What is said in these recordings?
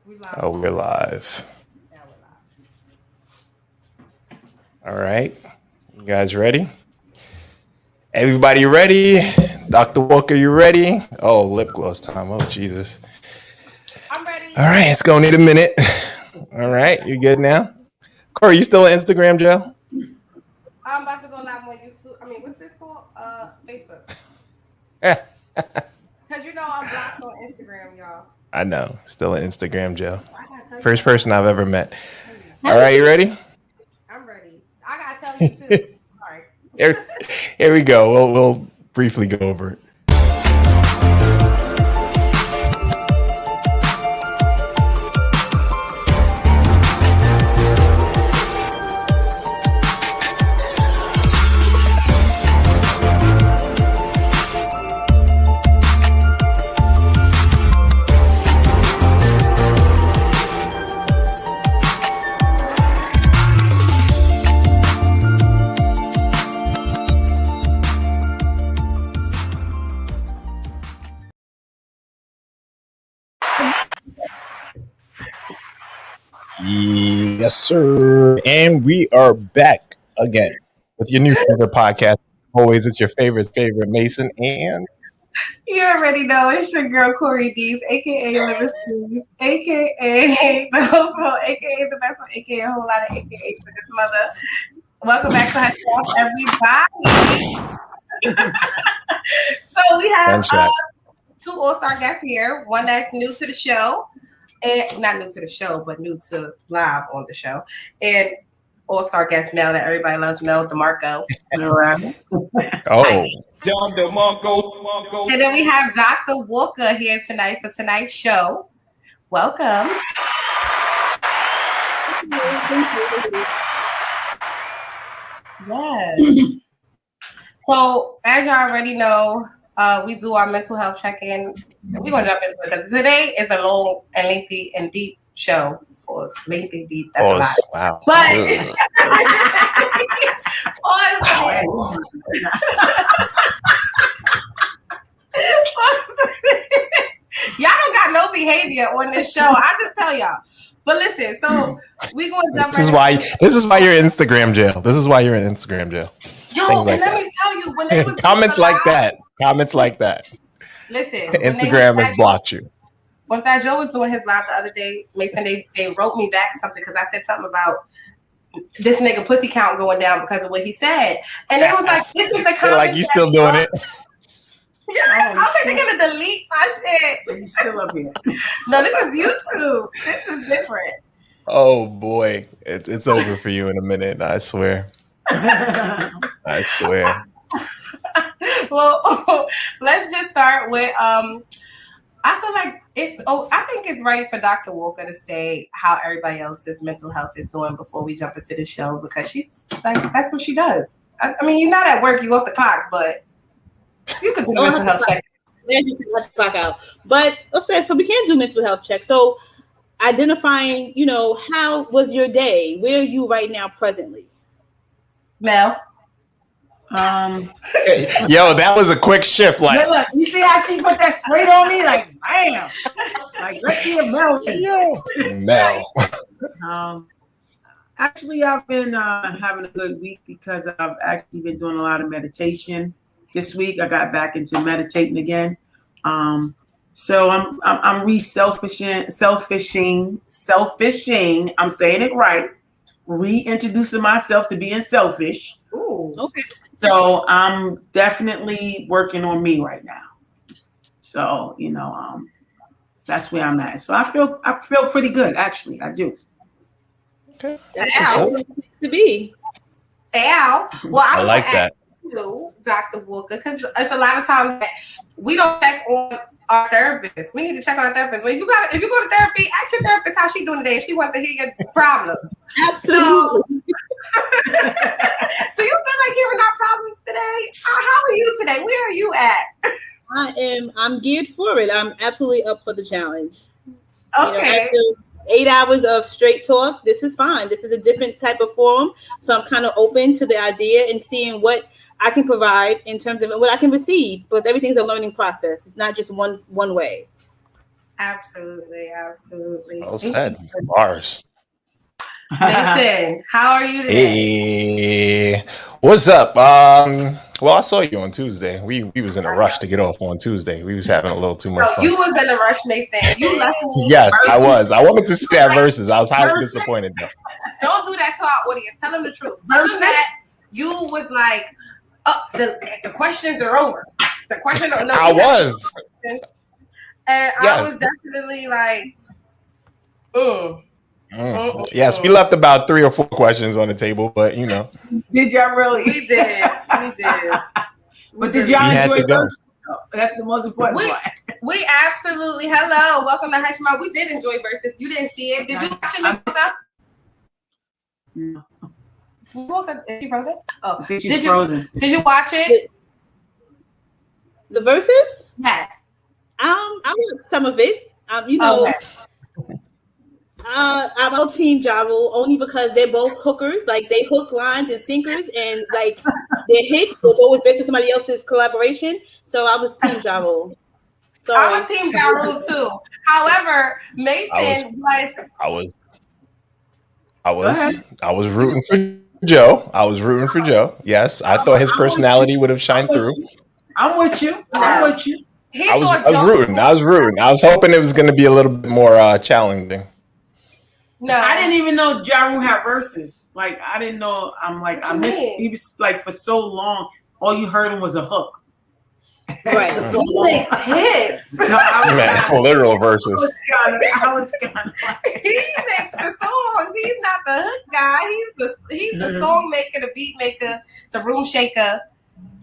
We live. Oh, we're live. Yeah, we're All right. You guys ready? Everybody ready? Dr. Walker, you ready? Oh, lip gloss time. Oh, Jesus. I'm ready. All right. It's going to need a minute. All right. You good now? Corey, you still on Instagram, Joe? I'm about to go live on YouTube. I mean, what's this called? Facebook. Cause I'm blocked on Instagram, y'all. I know. Still on Instagram, Joe. I gotta tell you First something. person I've ever met. All right. You ready? I'm ready. I gotta tell you too. Sorry. Here, here we go. We'll briefly go over it. Yes, sir. And we are back again with your new favorite podcast. Always, it's your favorite Mason. And You already know it's your girl Kori Deez, aka Living Steve, aka the host, aka the best one, aka a whole lot of aka for this mother. Welcome back to everybody. So we have two all-star guests here. One that's new to the show, and not new to the show, but new to live on the show. And all-star guest Mel that everybody loves, Mel DeMarco. oh, John DeMarco. And then we have Dr. Walker here tonight for tonight's show. Welcome. Yes. So, as y'all already know, we do our mental health check-in. We're going to jump into it because today is a long and lengthy and deep show. Of course, lengthy, deep, that's a lot. Wow. But y'all don't got no behavior on this show. I just tell y'all. But listen, so we gonna jump. This is why you're in Instagram jail. This is why you're in Instagram jail. Yo, and let me tell you, when they was comments like that. Listen, Instagram has blocked you. When Fat Joe was doing his live the other day, Mason, they wrote me back something because I said something about this nigga pussy count going down because of what he said, and it was like, this is the comment. Like you still doing it. Yeah, I think they're gonna delete my shit. You still up here? No, this is YouTube. This is different. Oh boy, it's over for you in a minute. I swear. I swear. Well, let's just start with I feel like I think it's right for Dr. Walker to say how everybody else's mental health is doing before we jump into the show, because she's like, that's what she does. I mean, you're not at work, you off the clock, but you could do a mental health check. Yeah, you let the clock out. But let's say, so we can't do mental health check. So identifying, how was your day? Where are you right now presently? Mel? Yo, that was a quick shift. Like, look, you see how she put that straight on me? Like, bam. Like, let's see if Mel. Mel. Actually, I've been having a good week because I've actually been doing a lot of meditation. This week, I got back into meditating again. So I'm selfishing. I'm saying it right. Reintroducing myself to being selfish. Ooh, okay. So I'm definitely working on me right now. So that's where I'm at. So I feel pretty good, actually. I do. Okay. That's to be. Ow. Well, I like that. You, Dr. Walker, because it's a lot of times that we don't check on our therapist. We need to check on our therapist. If you go to therapy, ask your therapist how she doing today. If she wants to hear your problem. Absolutely. So you feel like hearing our problems today? How are you today? Where are you at? I'm geared for it. I'm absolutely up for the challenge. Okay. After 8 hours of straight talk, this is fine. This is a different type of forum. So I'm kind of open to the idea and seeing what I can provide in terms of what I can receive. But everything's a learning process. It's not just one way. Absolutely. Well said. Bars. Mason, how are you today? Hey, what's up? Well, I saw you on Tuesday. We was in a rush to get off on Tuesday. We was having a little too much So fun. you was in a rush, Mason. You left me. Yes, I was. I wanted to stab verses. I was highly disappointed though. Don't do that to our audience. Tell them the truth. Tell them that you was like, oh, the questions are over. The question. No, I was. And I was definitely like, Yes, we left about 3 or 4 questions on the table, but you know. Did y'all really? We did. But did y'all enjoy verses? That's the most important part. We absolutely. Hello, welcome to Hush Mouth. We did enjoy verses. You didn't see it. Did you watch it, Melissa? No. Is she frozen? Oh, Did you watch it? The verses? Yes. I watched some of it. You know. Okay. I'm on Team Javo only because they're both hookers. Like they hook lines and sinkers, and like their hits was always based on somebody else's collaboration. So I was Team Javo. I was Team Javo too. However, Mason I was rooting for Joe. Yes, I thought his personality would have shined through. I'm with you. I was rooting. I was hoping it was going to be a little bit more challenging. No, I didn't even know Ja Rule had verses. Like I didn't know. I missed. He was like for so long. All you heard him was a hook. Right. So he makes hits. So literal verses. I was kind of like, he makes the songs. He's not the hook guy. He's the song maker, the beat maker, the room shaker,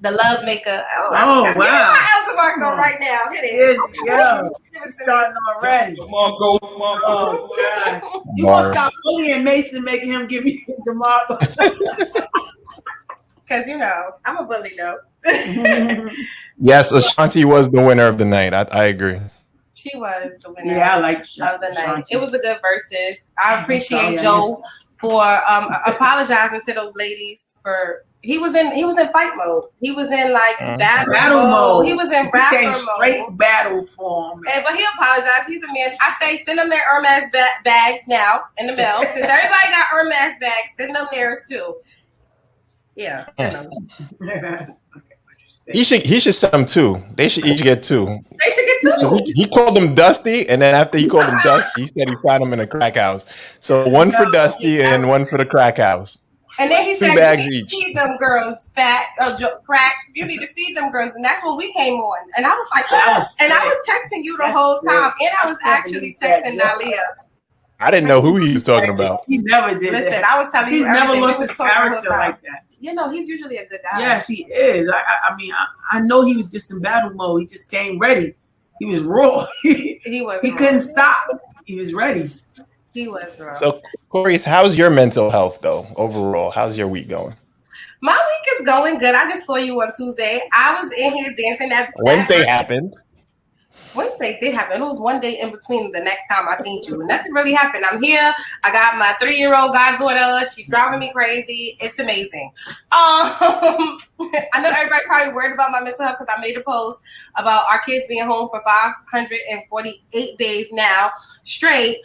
the love maker. Oh wow! Give me my Eldermark though right now. Hit it. Yeah, starting already. Come on, go. Oh God! You gonna stop bullying Mason, making him give you the mark? Because you know I'm a bully though. Yes, Ashanti was the winner of the night. I agree. She was the winner. Yeah, I like of the night. Ashanti. It was a good versus. I appreciate Joe for apologizing to those ladies for. He was in fight mode. He was in like battle mode. He was in rapper mode. Straight battle form. But he apologized. He's a man. I say send them their Hermes bags now in the mail. Since everybody got Hermes bags, send them theirs too. Yeah, send them. He should send them 2. They should each get 2. They should get 2. He called them Dusty, and then after he called them Dusty, he said he found them in a crack house. So 1 for Dusty and 1 for the crack house. And then he 2 said, bags "You need each. to feed them girls crack. You need to feed them girls." And that's when we came on. And I was like, I was texting you the whole time, and I was actually texting Nalia. I didn't know who he was talking about. He never did. Listen, I was telling you, he's never lost his character like that. You know, he's usually a good guy. Yes, he is. I mean, I know he was just in battle mode. He just came ready. He was raw. He couldn't stop. He was ready. He was raw. So, Kori, how's your mental health though? Overall, how's your week going? My week is going good. I just saw you on Tuesday. I was in here dancing at Wednesday happened. Wednesday did happen. It was one day in between the next time I seen you. Nothing really happened. I'm here. I got my 3-year-old goddaughter. She's driving me crazy. It's amazing. I know everybody probably worried about my mental health because I made a post about our kids being home for 548 days now straight.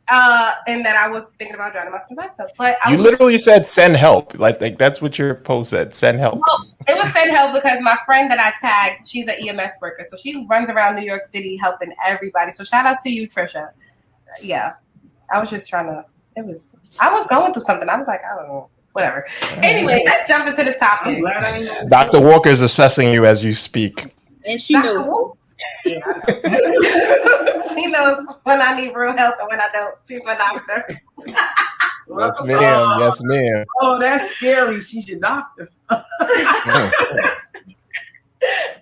And that I was thinking about driving myself. But you literally said send help. Like that's what your post said. Send help. Well, it was send help because my friend that I tagged, she's an EMS worker. So she runs around New York City helping everybody. So shout out to you, Trisha. Yeah. I was just trying to I was going through something. I was like, I don't know. Whatever. Anyway, let's jump into this topic. Dr. Walker is assessing you as you speak. And she knows. Yeah. She knows when I need real help and when I don't. She's my doctor. Yes, ma'am. Yes, ma'am. Oh, that's scary. She's your doctor.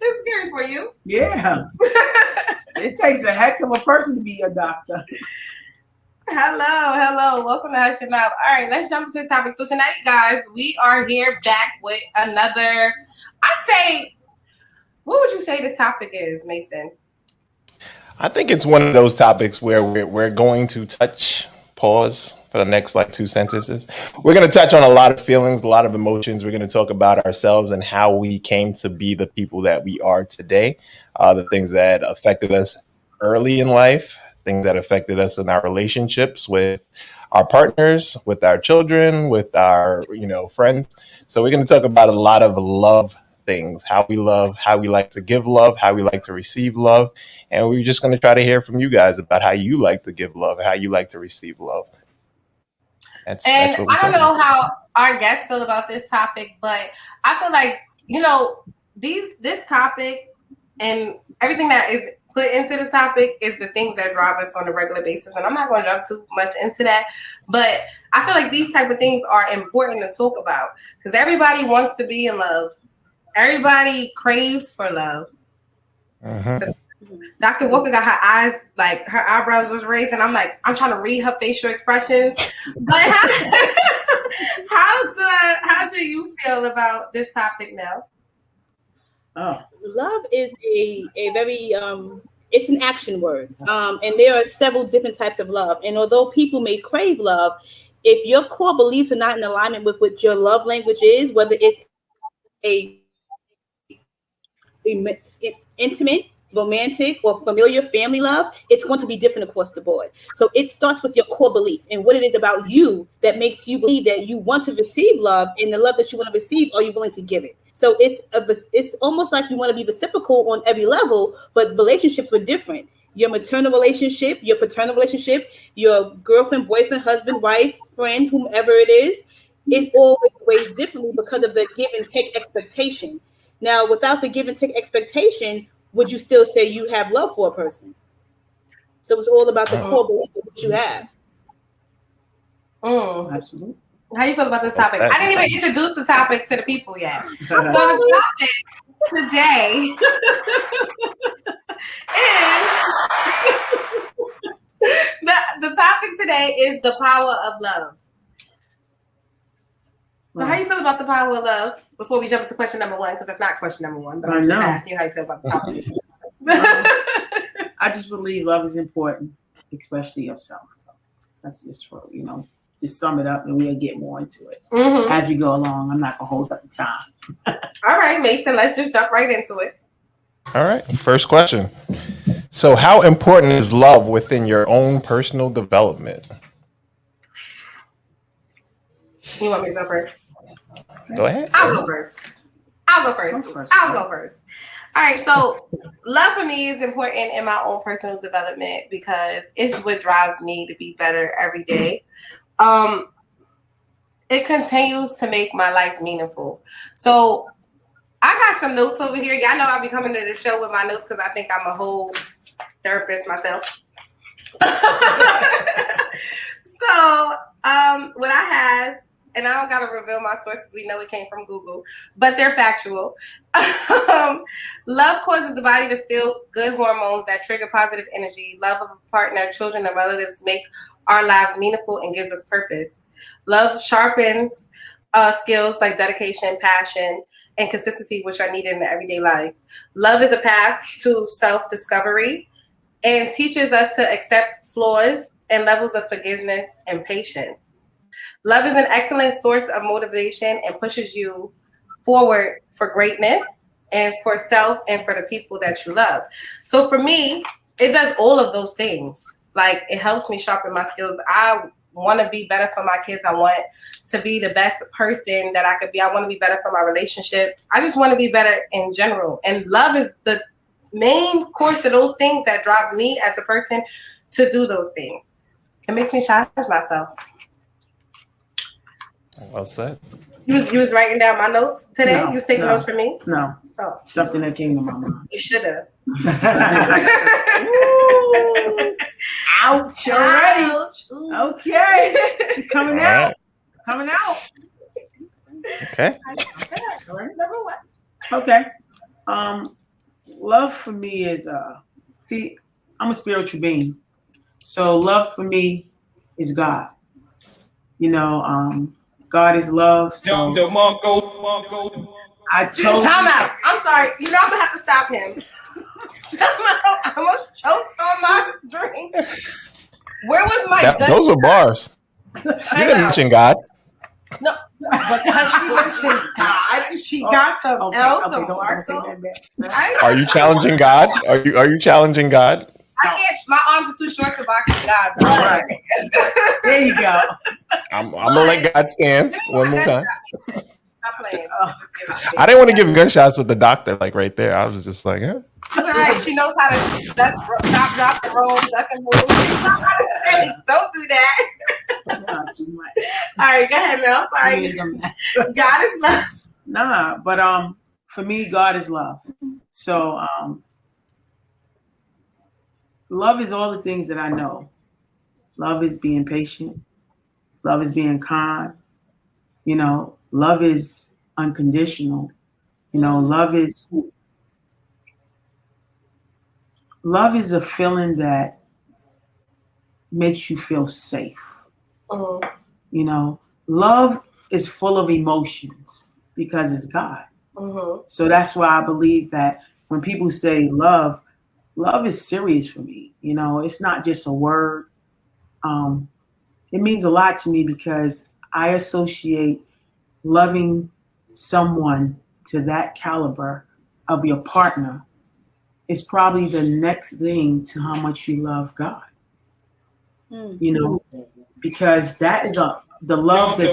It's scary for you. Yeah. It takes a heck of a person to be your doctor. Hello. Welcome to Hush Your Mouth. All right, let's jump into the topic. So tonight, guys, we are here back with another, I'd say, what would you say this topic is, Mason? I think it's one of those topics where we're going to pause for the next 2 sentences. We're going to touch on a lot of feelings, a lot of emotions. We're going to talk about ourselves and how we came to be the people that we are today, the things that affected us early in life, things that affected us in our relationships with our partners, with our children, with our, friends. So we're going to talk about a lot of love things, how we love, how we like to give love, how we like to receive love. And we're just going to try to hear from you guys about how you like to give love, how you like to receive love. That's what we're I don't talking know about. how our guests feel about this topic, but I feel like, this topic and everything that is put into this topic is the things that drive us on a regular basis. And I'm not going to jump too much into that, but I feel like these type of things are important to talk about because everybody wants to be in love. Everybody craves for love. Mm-hmm. Dr. Walker got her eyes, like her eyebrows was raised, and I'm like, I'm trying to read her facial expressions. But how do you feel about this topic now? Oh, love is a very it's an action word, and there are several different types of love. And although people may crave love, if your core beliefs are not in alignment with what your love language is, whether it's a intimate, romantic, or familiar family love, it's going to be different across the board. So it starts with your core belief and what it is about you that makes you believe that you want to receive love, and the love that you want to receive, are you willing to give it? So it's almost like you want to be reciprocal on every level, but relationships were different. Your maternal relationship, your paternal relationship, your girlfriend, boyfriend, husband, wife, friend, whomever it is, it always weighs differently because of the give and take expectation. Now, without the give and take expectation, would you still say you have love for a person? So it's all about the core belief of what you have. Absolutely. How you feel about this topic? I didn't even introduce the topic to the people yet. So the topic today is the topic today is the power of love. So how you feel about the power of love before we jump into question number one? Because that's not question number one, but I'm just asking you how you feel about the topic. I just believe love is important, especially yourself. So that's just for, just sum it up, and we'll get more into it as we go along. I'm not going to hold up the time. All right, Mason, let's just jump right into it. All right. First question. So how important is love within your own personal development? You want me to go first? Go ahead. I'll go first. I'll go first. All right, so love for me is important in my own personal development because it's what drives me to be better every day. It continues to make my life meaningful. So I got some notes over here. Y'all know I'll be coming to the show with my notes because I think I'm a whole therapist myself. So what I have, and I don't got to reveal my sources. We know it came from Google, but they're factual. Love causes the body to feel good hormones that trigger positive energy. Love of a partner, children, and relatives make our lives meaningful and gives us purpose. Love sharpens skills like dedication, passion, and consistency, which are needed in the everyday life. Love is a path to self-discovery and teaches us to accept flaws and levels of forgiveness and patience. Love is an excellent source of motivation and pushes you forward for greatness and for self and for the people that you love. So for me, it does all of those things. Like, it helps me sharpen my skills. I want to be better for my kids. I want to be the best person that I could be. I want to be better for my relationship. I just want to be better in general. And love is the main course of those things that drives me as a person to do those things. It makes me challenge myself. Well said. You was writing down my notes today? No, you was taking notes for me? No. Oh. Something that came to my mind. You should have. Ouch already. Okay. She's coming out. Coming out. Okay. Number one. Okay. Love for me is see, I'm a spiritual being. So love for me is God. God is love. So I told Time out. I'm sorry. I'm gonna have to stop him. I'm gonna choke on my drink. Where was my gun? Those were bars. You didn't mention God. No, because she mentioned God. She got the L, the mark. Are you challenging God? Are you challenging God? I can't. My arms are too short to box with God. But Right. There you go. I'm gonna let God stand one more time. Stop playing. I didn't want to give gunshots with the doctor like right there. I was just like, That's right. She knows how to stop, drop, and roll, duck and move. She knows how to shake. Don't do that. All right, go ahead, Mel. Sorry. God is love. Nah, but for me, God is love. So love is all the things that I know. Love is being patient. Love is being kind. You know, love is unconditional. You know, love is a feeling that makes you feel safe. You know, love is full of emotions because it's God. So that's why I believe that when people say love is serious for me. You know, it's not just a word. It means a lot to me because I associate loving someone to that caliber of your partner is probably the next thing to how much you love God. You know, because that is the love that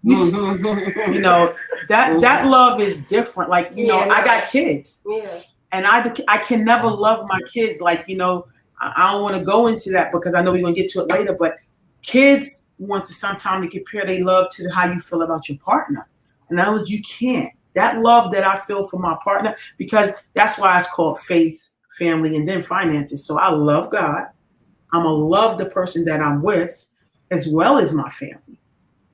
you know, that love is different. Like, you know, I got kids. And I can never love my kids like, you know, I don't want to go into that because I know we're going to get to it later, but kids wants to sometimes to compare their love to how you feel about your partner. And that was, you can't. That love that I feel for my partner, because that's why it's called faith, family, and then finances. So I love God. I'm going to love the person that I'm with as well as my family.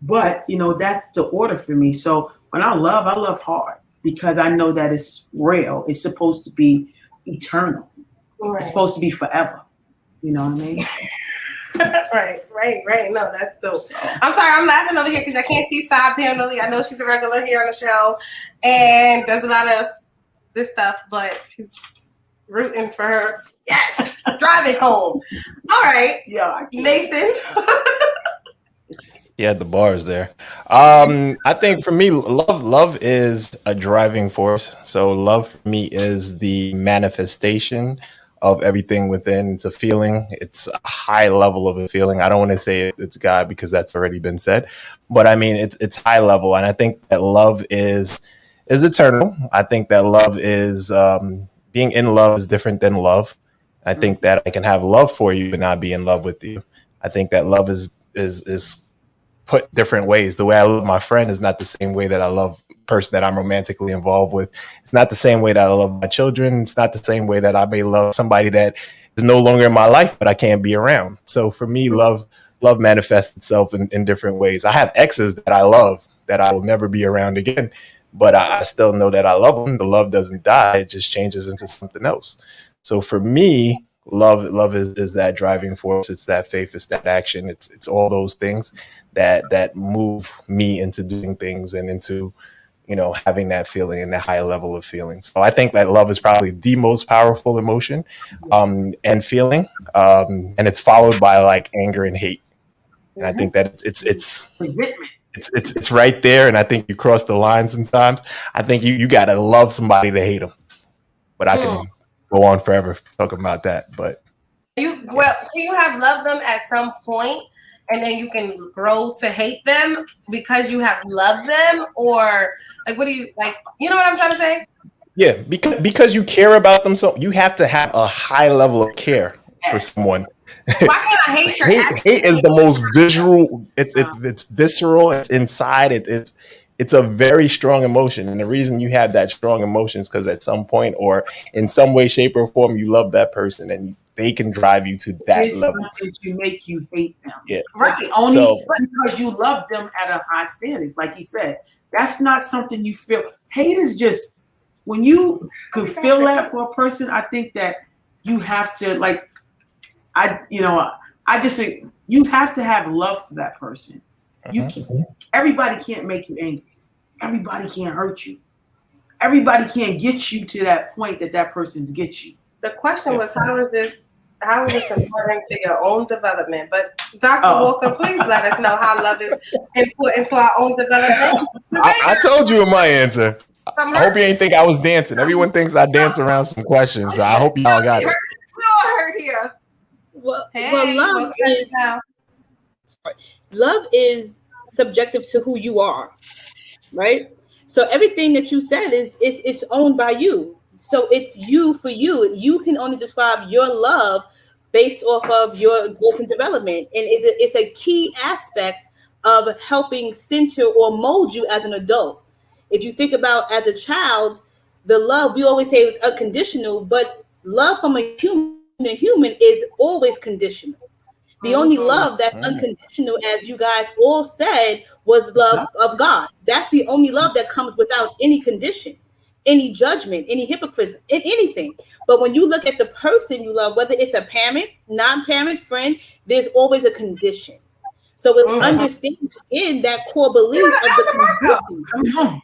But, you know, that's the order for me. So when I love hard because I know that it's real. It's supposed to be eternal. Right. It's supposed to be forever. You know what I mean? Right. No, that's so. I'm sorry, I'm laughing over here because I can't see Side Panelly. I know she's a regular here on the show and does a lot of this stuff, but she's rooting for her. Yes, driving home. All right. Yeah, Mason. Yeah, the bar is there. I think for me, love is a driving force. So love for me is the manifestation of everything within. It's a feeling. It's a high level of a feeling. I don't want to say it's God because that's already been said, but I mean it's high level, and I think that love is eternal. I think that love is being in love is different than love. I think that I can have love for you but not be in love with you. I think that love is put different ways. The way I love my friend is not the same way that I love the person that I'm romantically involved with. It's not the same way that I love my children. It's not the same way that I may love somebody that is no longer in my life, but I can't be around. So for me, love manifests itself in different ways. I have exes that I love that I will never be around again, but I still know that I love them. The love doesn't die. It just changes into something else. So for me, love is that driving force. It's that faith. It's that action. It's all those things that move me into doing things and into, you know, having that feeling and that high level of feeling. So I think that love is probably the most powerful emotion and feeling. And it's followed by like anger and hate. And I think that it's right there. And I think you cross the line sometimes. I think you got to love somebody to hate them. But I can go on forever talking about that. But can you have loved them at some point and then you can grow to hate them because you have loved them? Or like, what do you like? You know what I'm trying to say? Yeah, because you care about them, so you have to have a high level of care for someone. Why can't I hate your hate is the most visual. It's visceral. It's inside. It's a very strong emotion, and the reason you have that strong emotion is because at some point or in some way, shape, or form, you love that person, and they can drive you to that level. To make you hate them, yeah, right? Only because you love them at a high standards, like he said. That's not something you feel. Hate is just when you could feel that for a person. I think that you have to you have to have love for that person. Everybody can't make you angry. Everybody can't hurt you. Everybody can't get you to that point that person's get you. The question was, how is this important to your own development? But Dr. Walker, please let us know how love is important to our own development. I told you my answer. I hope you ain't think I was dancing. Everyone thinks I dance around some questions, so I hope y'all got it. We all heard here. Well, love is subjective to who you are, right? So everything that you said is owned by you. So it's you for you. You can only describe your love based off of your growth and development, and it's a key aspect of helping center or mold you as an adult. If you think about as a child, the love we always say is unconditional, but love from a human is always conditional. The only love that's unconditional, as you guys all said, was love of God. That's the only love that comes without any condition, any judgment, any hypocrisy, anything. But when you look at the person you love, whether it's a parent, non-parent, friend, there's always a condition. So it's understanding in that core belief of the condition.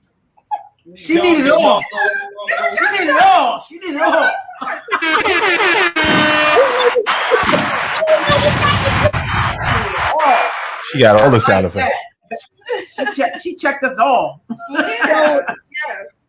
She needed it all. She needed it all. She needed it all. She got all the sound effects. She checked us all. So,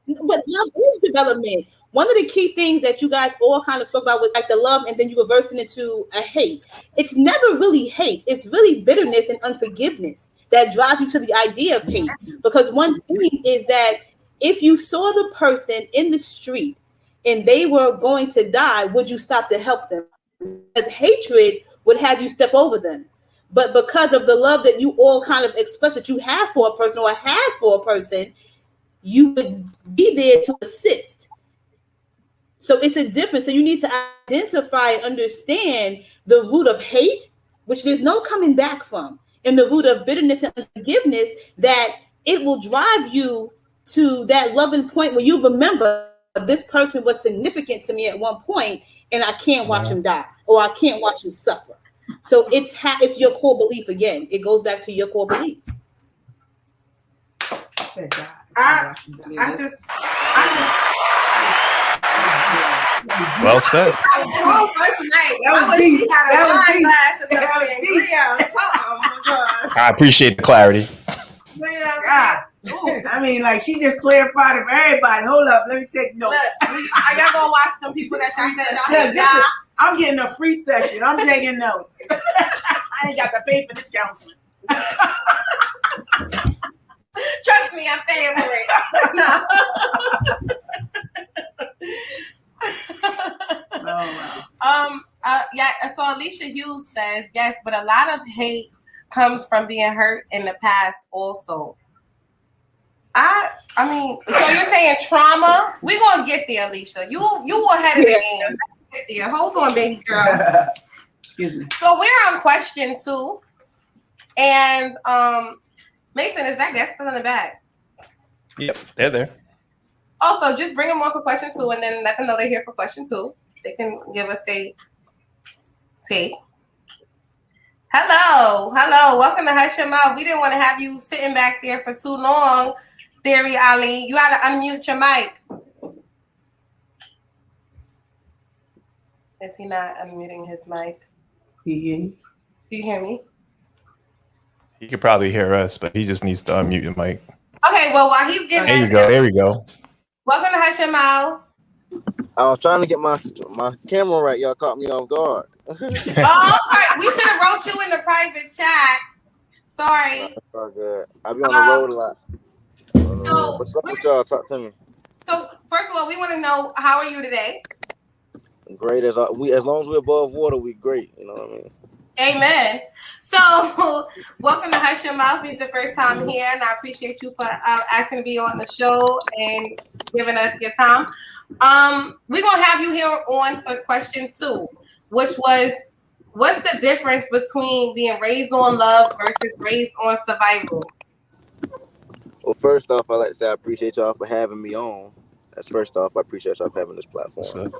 but love is development. One of the key things that you guys all kind of spoke about was like the love, and then you reversed it into a hate. It's never really hate. It's really bitterness and unforgiveness that drives you to the idea of hate. Because one thing is that if you saw the person in the street and they were going to die, would you stop to help them? Because hatred would have you step over them. But because of the love that you all kind of express that you have for a person or had for a person, you would be there to assist. So it's a difference. So you need to identify and understand the root of hate, which there's no coming back from, and the root of bitterness and unforgiveness, that it will drive you to that loving point where you remember this person was significant to me at one point, and I can't watch him die, or I can't watch him suffer. So it's your core belief again. It goes back to your core belief. Well said. I appreciate the clarity. I mean, like, she just clarified it for everybody. Hold up, let me take notes. Are y'all gonna watch them people that y'all said y'all hate? I'm getting a free session. I'm taking notes. I ain't got to pay for this counseling. Trust me, I'm paying for it. No. Oh, wow. Yeah. So Alicia Hughes says yes, but a lot of hate comes from being hurt in the past also. I mean, so you're saying trauma? We're gonna get there, Alicia. You were ahead of the game. Get there. Hold on, baby girl. Excuse me. So we're on question 2, and Mason, is that guest still in the back? Yep, they're there. Also, just bring them on for question 2, and then let them know they're here for question 2. They can give us their take. Hello. Welcome to Hush Your Mouth. We didn't want to have you sitting back there for too long, Theory Ali. You got to unmute your mic. Is he not unmuting his mic? Do you hear me? He could probably hear us, but he just needs to unmute your mic. Okay, well, while he's getting There we go. Welcome to Hush Your Mouth. I was trying to get my camera right. Y'all caught me off guard. Oh, okay. We should have wrote you in the private chat. Sorry. That's all good. I be on the road a lot. So what's up with y'all? Talk to me. So first of all, we want to know, how are you today? Great as long as we're above water, we great. You know what I mean? Amen. So welcome to Hush Your Mouth. It's your first time here, and I appreciate you for asking to be on the show and giving us your time. We're gonna have you here on for question 2, which was, what's the difference between being raised on love versus raised on survival? Well, first off, I like to say I appreciate y'all for having me on. That's first off. I appreciate y'all for having this platform.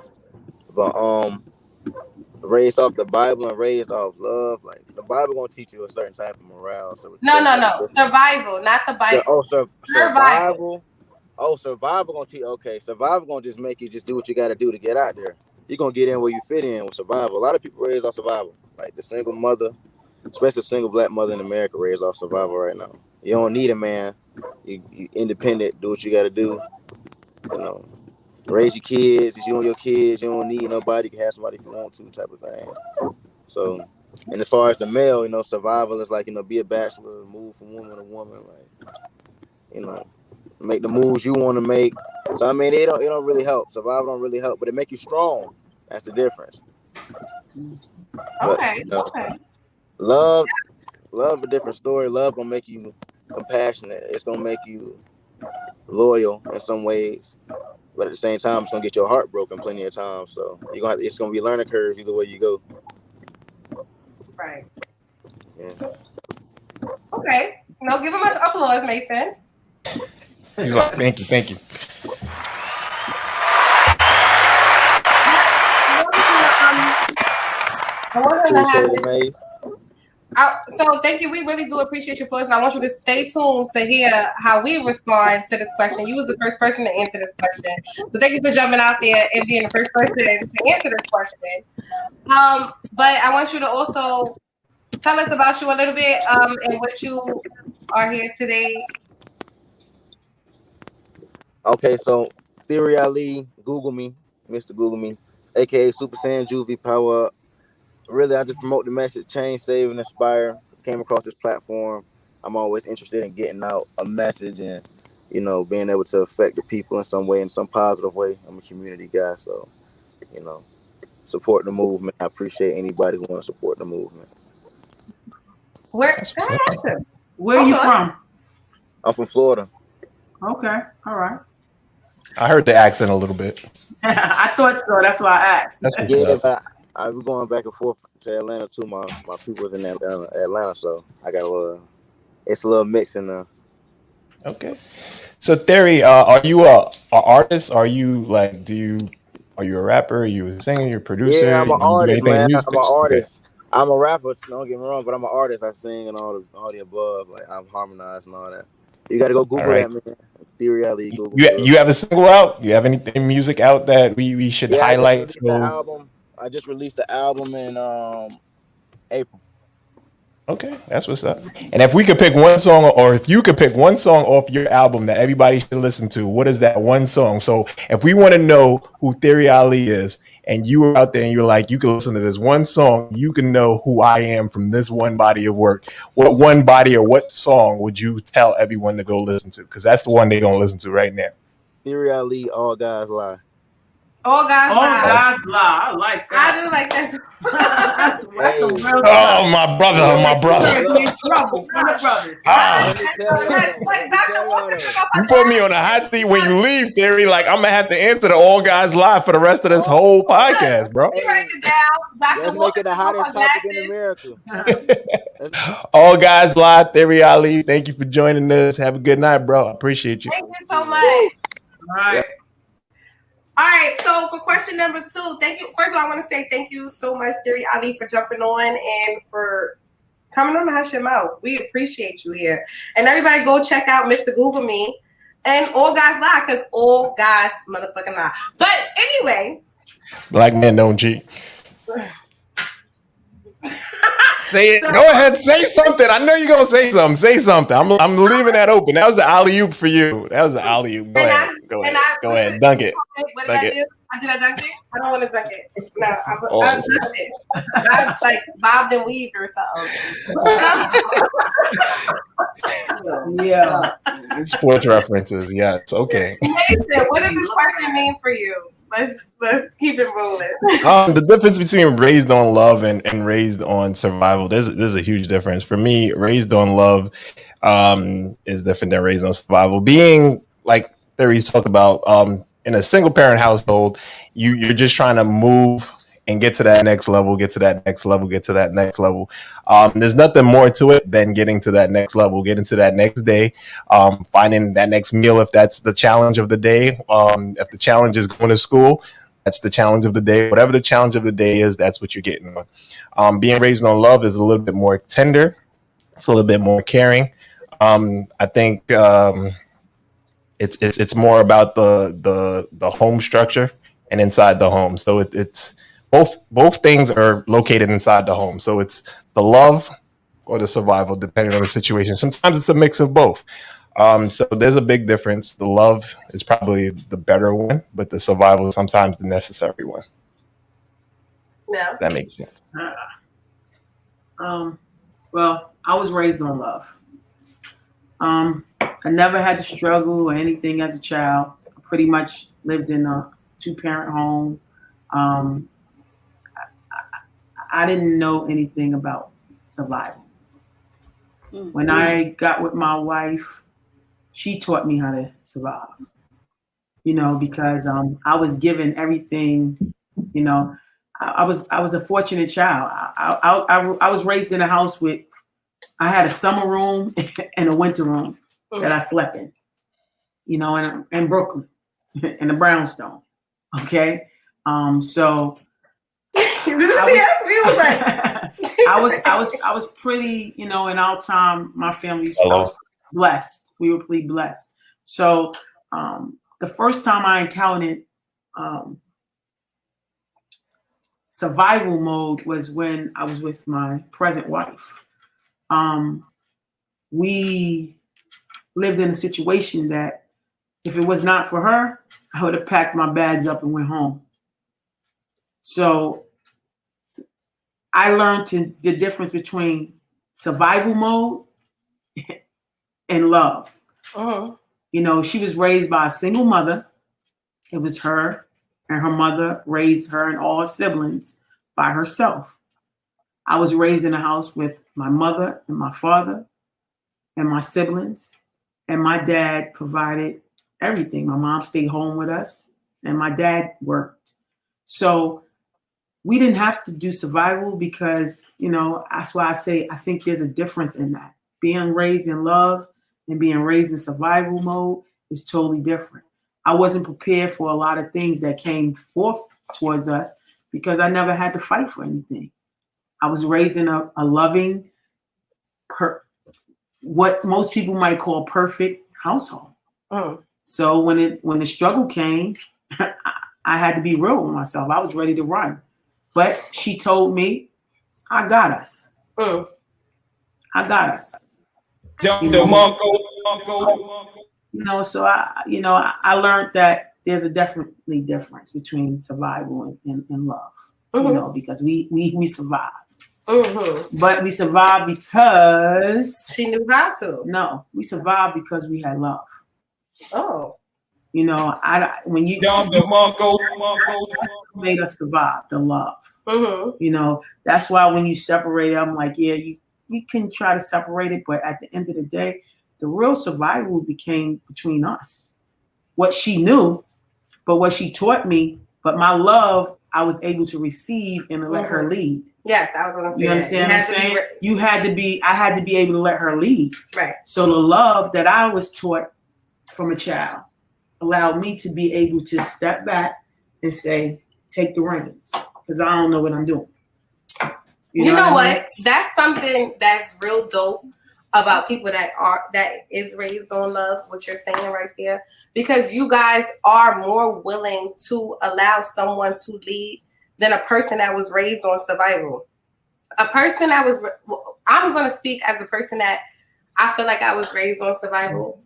But raised off the Bible and raised off love, like the Bible gonna teach you a certain type of morale. So no, survival, not the Bible. Survival. Oh, survival gonna teach. Okay, survival gonna just make you just do what you got to do to get out there. You're gonna get in where you fit in with survival. A lot of people raised off survival, like the single mother, especially single black mother in America, raised off survival right now. You don't need a man. You independent. Do what you got to do. You know, raise your kids. It's you and your kids. You don't need nobody. You can have somebody if you want to, type of thing. So, and as far as the male, you know, survival is like, you know, be a bachelor, move from woman to woman, like, you know, make the moves you want to make. So I mean, it don't really help. Survival don't really help, but it make you strong. That's the difference. But, Okay. you know, Okay. love a different story. Love gonna make you compassionate. It's gonna make you loyal in some ways, but at the same time, it's gonna get your heart broken plenty of times. So it's gonna be learning curves either way you go. Right. Yeah. Okay. No, give him an applause, Mason. He's like, thank you. I want him to have Appreciate it, so thank you. We really do appreciate your applause, and I want you to stay tuned to hear how we respond to this question. You was the first person to answer this question, so thank you for jumping out there and being the first person to answer this question. But I want you to also tell us about you a little bit, and what you are here today. Okay, so Theory Ali, Google me, Mr. Google me, aka Super Saiyan Juvie Power Up. Really, I just promote the message, change, save, and inspire. Came across this platform. I'm always interested in getting out a message and, you know, being able to affect the people in some way, in some positive way. I'm a community guy, so, you know, support the movement. I appreciate anybody who wants to support the movement. Where are you from? I'm from Florida. Okay, all right. I heard the accent a little bit. I thought so. That's why I asked. Yeah, but I was going back and forth to Atlanta too. My people's in Atlanta, so I got it's a little mix in there. Okay. So Theory, are you a artist? Are you like, are you a rapper? Are you a singer? You're a producer? Yeah, I'm an artist, man. I'm an artist. Okay. I'm a rapper. Don't get me wrong, but I'm an artist. I sing and all the above. Like I'm harmonized and all that. You got to go Google that, man. Theory Ali. Google. You have a single out? You have any music out that we should highlight? I just released the album in April. Okay, that's what's up. And if we could pick one song, or if you could pick one song off your album that everybody should listen to, what is that one song? So if we want to know who Theory Ali is, and you were out there and you're like, you can listen to this one song, you can know who I am from this one body of work. What one body or what song would you tell everyone to go listen to? Because that's the one they're going to listen to right now. Theory Ali, All Guys Lie. All Guys Lie. I like that. I do like that. That's some real oh, my brother. You put me on a hot seat when you leave, Theory. Like, I'm going to have to answer the All Guys Live for the rest of this whole podcast, bro. You write it down. Let's make it the hottest topic in America. All Guys Live, Theory Ali. Thank you for joining us. Have a good night, bro. I appreciate you. Thank you so much. All right, so for question number 2, thank you. First of all, I want to say thank you so much, Theory Ali, for jumping on and for coming on to Hush Your Mouth. We appreciate you here. And everybody go check out Mr. Google Me and All Guys Lie, because all guys motherfucking lie. But anyway. Black men don't cheat. Say it. Go ahead. Say something. I know you're going to say something. Say something. I'm leaving that open. That was the alley-oop for you. That was the alley-oop. Go ahead. Dunk it. What did I do? Did I dunk it? I don't want to dunk it. No, I dunked it. I like bobbed and weaved or something. Yeah. Sports references. Yes. Okay. Mason, what does this question mean for you? Let's keep it rolling. The difference between raised on love and raised on survival, there's a huge difference. For me, raised on love is different than raised on survival. Being, like Theory's talked about, in a single parent household, you're just trying to move and get to that next level, get to that next level, get to that next level. There's nothing more to it than getting to that next level, getting to that next day, finding that next meal if that's the challenge of the day. If the challenge is going to school, that's the challenge of the day. Whatever the challenge of the day is, that's what you're getting on. Being raised on love is a little bit more tender. It's a little bit more caring. I think it's more about the home structure and inside the home. So it's both things are located inside the home. So it's the love or the survival, depending on the situation. Sometimes it's a mix of both. So there's a big difference. The love is probably the better one, but the survival is sometimes the necessary one. Yeah. If that makes sense. Well, I was raised on love. I never had to struggle or anything as a child. I pretty much lived in a 2-parent home. I didn't know anything about survival. When I got with my wife, she taught me how to survive. Because I was given everything. I was a fortunate child. I was raised in a house with. I had a summer room and a winter room that I slept in. In Brooklyn, in the brownstone. Okay, so. I was pretty, in our time, my family was blessed. We were pretty blessed. So the first time I encountered survival mode was when I was with my present wife. We lived in a situation that if it was not for her, I would have packed my bags up and went home. So I learned the difference between survival mode and love. She was raised by a single mother. It was her and her mother raised her and all her siblings by herself. I was raised in a house with my mother and my father and my siblings, and my dad provided everything. My mom stayed home with us, and my dad worked. So we didn't have to do survival because, that's why I say I think there's a difference in that. Being raised in love and being raised in survival mode is totally different. I wasn't prepared for a lot of things that came forth towards us because I never had to fight for anything. I was raised in a loving, what most people might call perfect household. So when the struggle came, I had to be real with myself. I was ready to run. But she told me, I got us. I got us. So I learned that there's a definitely difference between survival and love, because we survived. But we survived because she knew how to. No, we survived because we had love. Oh. When you made us survive, the love. That's why when you separate it, I'm like, yeah, you can try to separate it, but at the end of the day, the real survival became between us. What she knew, but what she taught me, but my love, I was able to receive and let her lead. Yes, I was going to say. You understand what I'm saying? I had to be able to let her lead. Right. So the love that I was taught from a child allowed me to be able to step back and say, take the reins, because I don't know what I'm doing. You know what? That's something that's real dope about people that is raised on love, what you're saying right there, because you guys are more willing to allow someone to lead than a person that was raised on survival. A person that was, I'm going to speak as a person that I feel like I was raised on survival.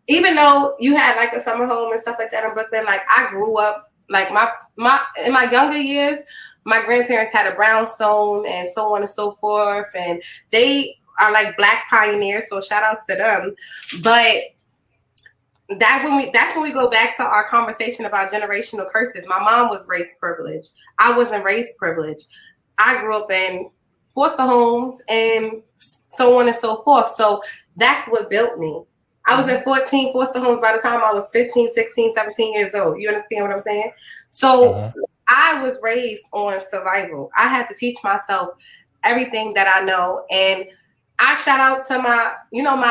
Even though you had like a summer home and stuff like that in Brooklyn, like I grew up, like in my younger years, my grandparents had a brownstone and so on and so forth, and they are like Black pioneers, so shout outs to them. But that's when we go back to our conversation about generational curses. My mom was raised privileged. I wasn't raised privileged. I grew up in foster homes and so on and so forth. So that's what built me. I was in 14 foster homes by the time I was 15, 16, 17 years old. You understand what I'm saying? So I was raised on survival. I had to teach myself everything that I know. And I shout out to my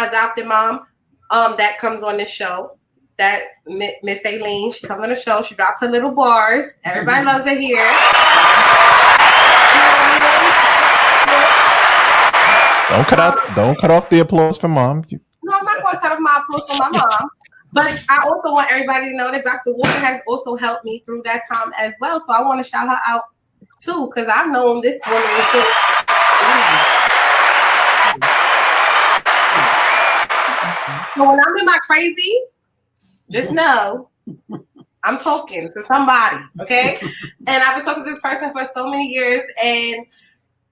adopted mom that comes on this show. That Miss Aileen, she comes on the show. She drops her little bars. Everybody loves it here. Don't cut off the applause for mom. No, I'm not going to cut off my applause for my mom. But I also want everybody to know that Dr. Walker has also helped me through that time as well. So I want to shout her out too, because I've known this woman So when I'm in my crazy, just know I'm talking to somebody, okay? And I've been talking to this person for so many years, and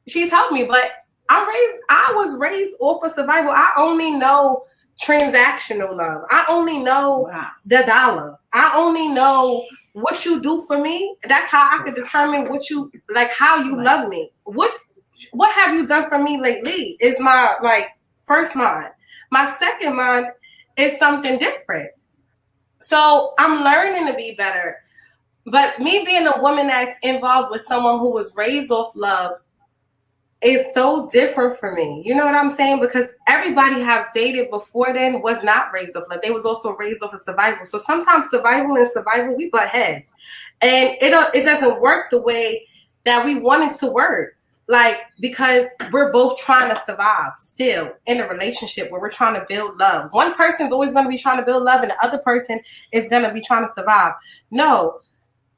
she's helped me. But I was raised off of survival. I only know transactional love. I only know the dollar. I only know what you do for me. That's how I can determine what you like, how you love me. What have you done for me lately is my first mind. My second mind is something different. So I'm learning to be better. But me being a woman that's involved with someone who was raised off love is so different for me. You know what I'm saying? Because everybody have dated before then was not raised off love. They was also raised off of survival. So sometimes survival, we butt heads. And it doesn't work the way that we want it to work. Because we're both trying to survive still in a relationship where we're trying to build love. One person's always going to be trying to build love and the other person is going to be trying to survive. No,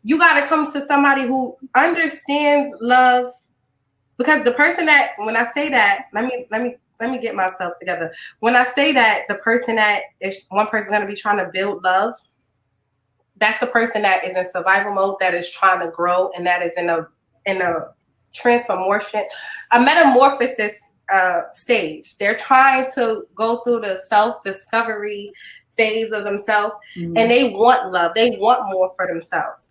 you got to come to somebody who understands love. Because the person that, when I say that, let me get myself together. When I say that the person that is one person going to be trying to build love, that's the person that is in survival mode, that is trying to grow, and that is in a transformation, a metamorphosis stage. They're trying to go through the self-discovery phase of themselves, and they want love. They want more for themselves.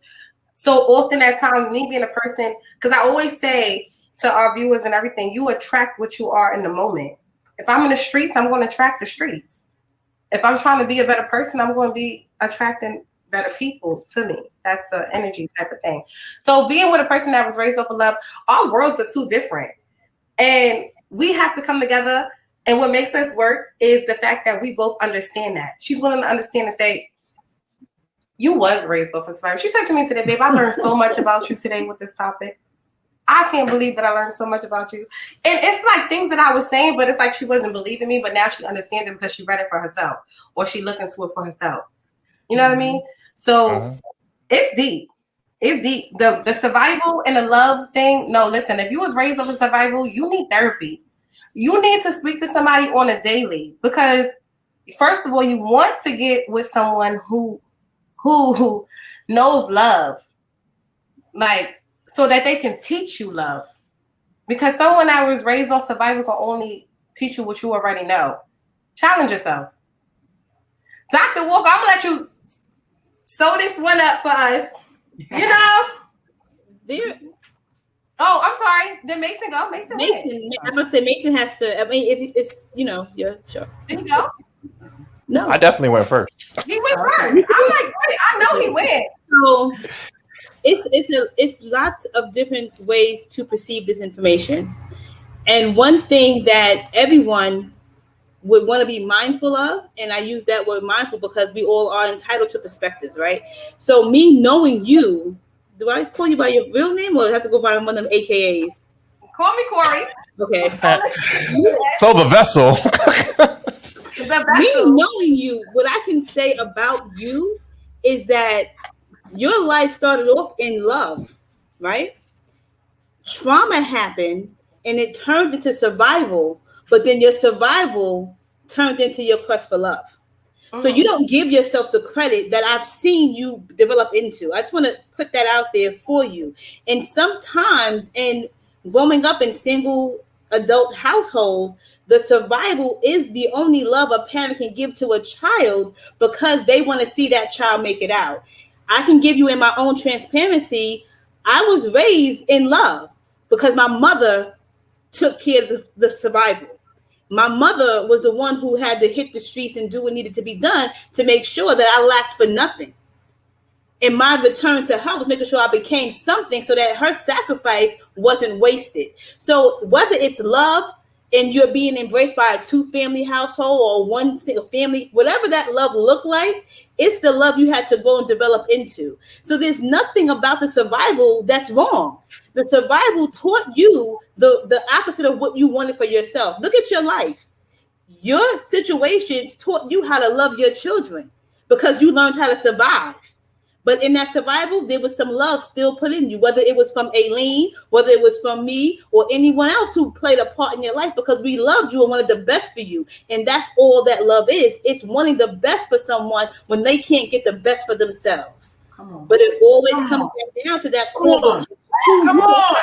So often at times, me being a person, because I always say to our viewers and everything, you attract what you are in the moment. If I'm in the streets, I'm going to attract the streets. If I'm trying to be a better person, I'm going to be attracting better people to me. That's the energy type of thing. So being with a person that was raised off of love, our worlds are too different. And we have to come together. And what makes us work is the fact that we both understand that. She's willing to understand and say, you was raised off of survival. She said to me today, babe, I learned so much about you today with this topic. I can't believe that I learned so much about you. And it's like things that I was saying, but it's like she wasn't believing me, but now she understands it because she read it for herself or she looked into it for herself. You know what I mean? So it's deep. It's deep. The survival and the love thing. No, listen, if you was raised off of survival, you need therapy. You need to speak to somebody on a daily because first of all, you want to get with someone who knows love. So that they can teach you love. Because someone that was raised on survival can only teach you what you already know. Challenge yourself. Dr. Walker, I'm going to let you sew this one up for us. You know? Oh, I'm sorry. Did Mason go? Mason, I'm going to say Mason has to, I mean, if it's, yeah, sure. Did he go? No. I definitely went first. He went first. I'm like, wait, I know he went. So it's lots of different ways to perceive this information. And one thing that everyone would want to be mindful of, and I use that word mindful because we all are entitled to perspectives, right? So me knowing you, do I call you by your real name or do I have to go by one of them AKAs? Call me Kori. Okay. So the vessel. Me knowing you, what I can say about you is that your life started off in love, right? Trauma happened and it turned into survival, but then your survival turned into your quest for love. So you don't give yourself the credit that I've seen you develop into. I just want to put that out there for you. And sometimes in growing up in single adult households, the survival is the only love a parent can give to a child because they want to see that child make it out. I can give you in my own transparency, I was raised in love because my mother took care of the survival. My mother was the one who had to hit the streets and do what needed to be done to make sure that I lacked for nothing. And my return to her was making sure I became something so that her sacrifice wasn't wasted. So whether it's love and you're being embraced by a 2-family household or one single family, whatever that love looked like, it's the love you had to go and develop into. So there's nothing about the survival that's wrong. The survival taught you the opposite of what you wanted for yourself. Look at your life. Your situations taught you how to love your children because you learned how to survive. But in that survival, there was some love still put in you, whether it was from Aileen, whether it was from me, or anyone else who played a part in your life, because we loved you and wanted the best for you. And that's all that love is. It's wanting the best for someone when they can't get the best for themselves. But it always comes back down to that core. Come on.